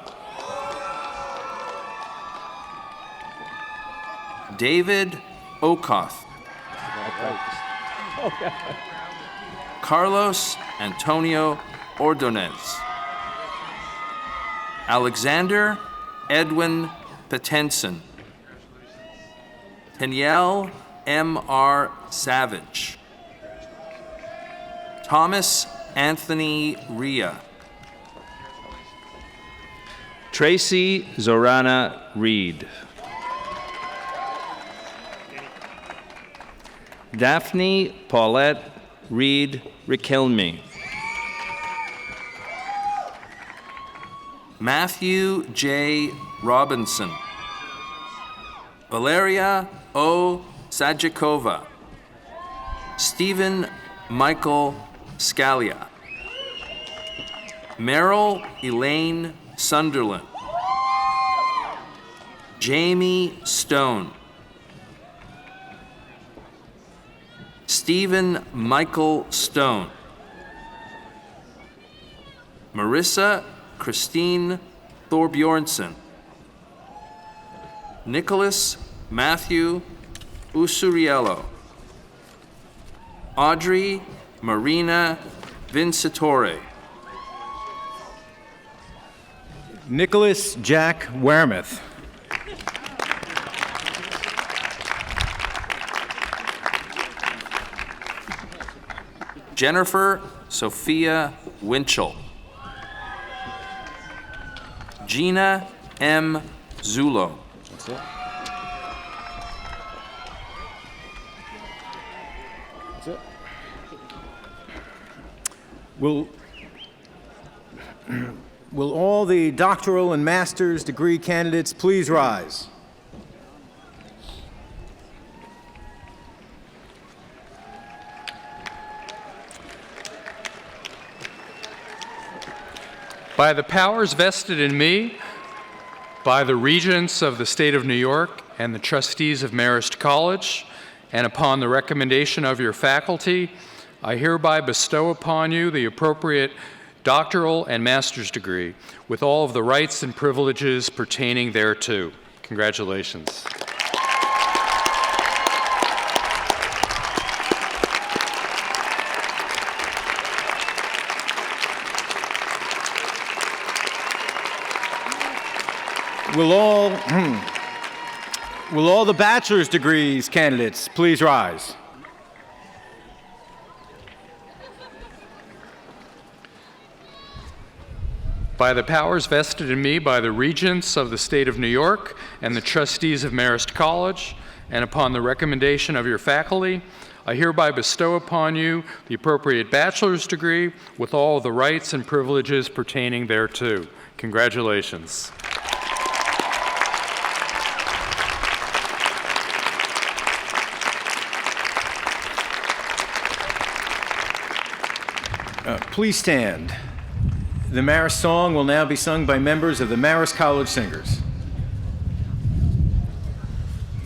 David Okoth. Carlos Antonio Ordonez. Alexander Edwin Petenson. Danielle M.R. Savage. Thomas Anthony Ria. Tracy Zorana Reed. Daphne Paulette Reed Riquelme. Matthew J. Robinson. Valeria O. Sajakova. Stephen Michael Scalia. Meryl Elaine Sunderland. Jamie Stone. Stephen Michael Stone. Marissa Christine Thorbjornsen. Nicholas Matthew Usuriello. Audrey Marina Vincitore. Nicholas Jack Wearmouth. Jennifer Sophia Winchell. Gina M. Zulo. That's it. That's it. Will all the doctoral and master's degree candidates please rise? By the powers vested in me, by the Regents of the State of New York and the trustees of Marist College, and upon the recommendation of your faculty, I hereby bestow upon you the appropriate doctoral and master's degree with all of the rights and privileges pertaining thereto. Congratulations. Will all the bachelor's degrees candidates please rise? By the powers vested in me by the Regents of the State of New York and the trustees of Marist College, and upon the recommendation of your faculty, I hereby bestow upon you the appropriate bachelor's degree with all the rights and privileges pertaining thereto. Congratulations. Please stand. The Marist song will now be sung by members of the Marist College Singers.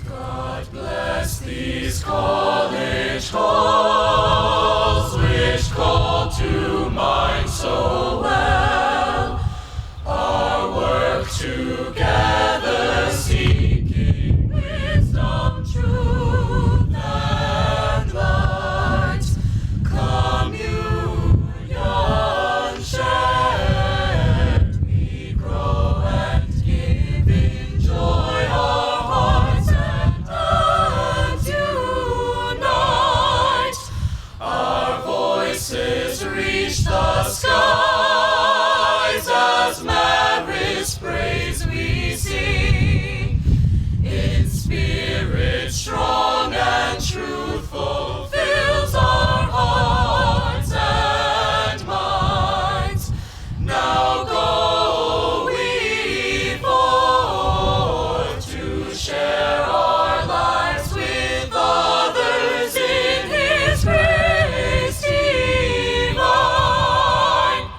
God bless these college halls, which call to mind so well our work together, seeking wisdom, truth, and light. Communion shared, we grow and give in joy our hearts and unite. Our voices reach the skies as Marist praise we sing. In spirit strong and truthful fills our hearts and minds. Now go we forth to share our lives with others in His grace divine.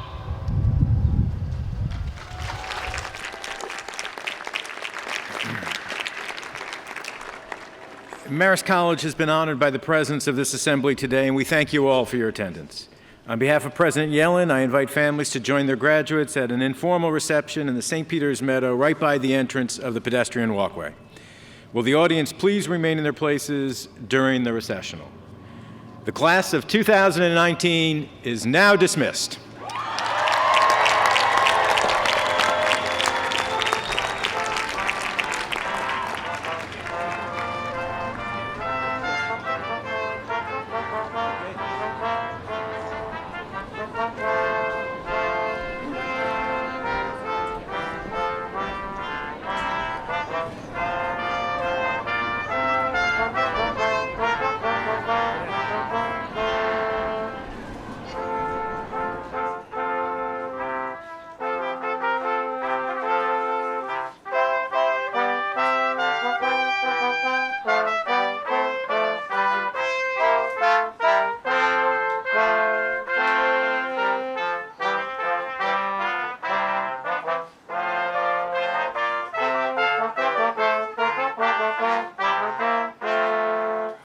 Marist College has been honored by the presence of this assembly today, and we thank you all for your attendance. On behalf of President Yellen, I invite families to join their graduates at an informal reception in the St. Peter's Meadow right by the entrance of the pedestrian walkway. Will the audience please remain in their places during the recessional? The class of 2019 is now dismissed.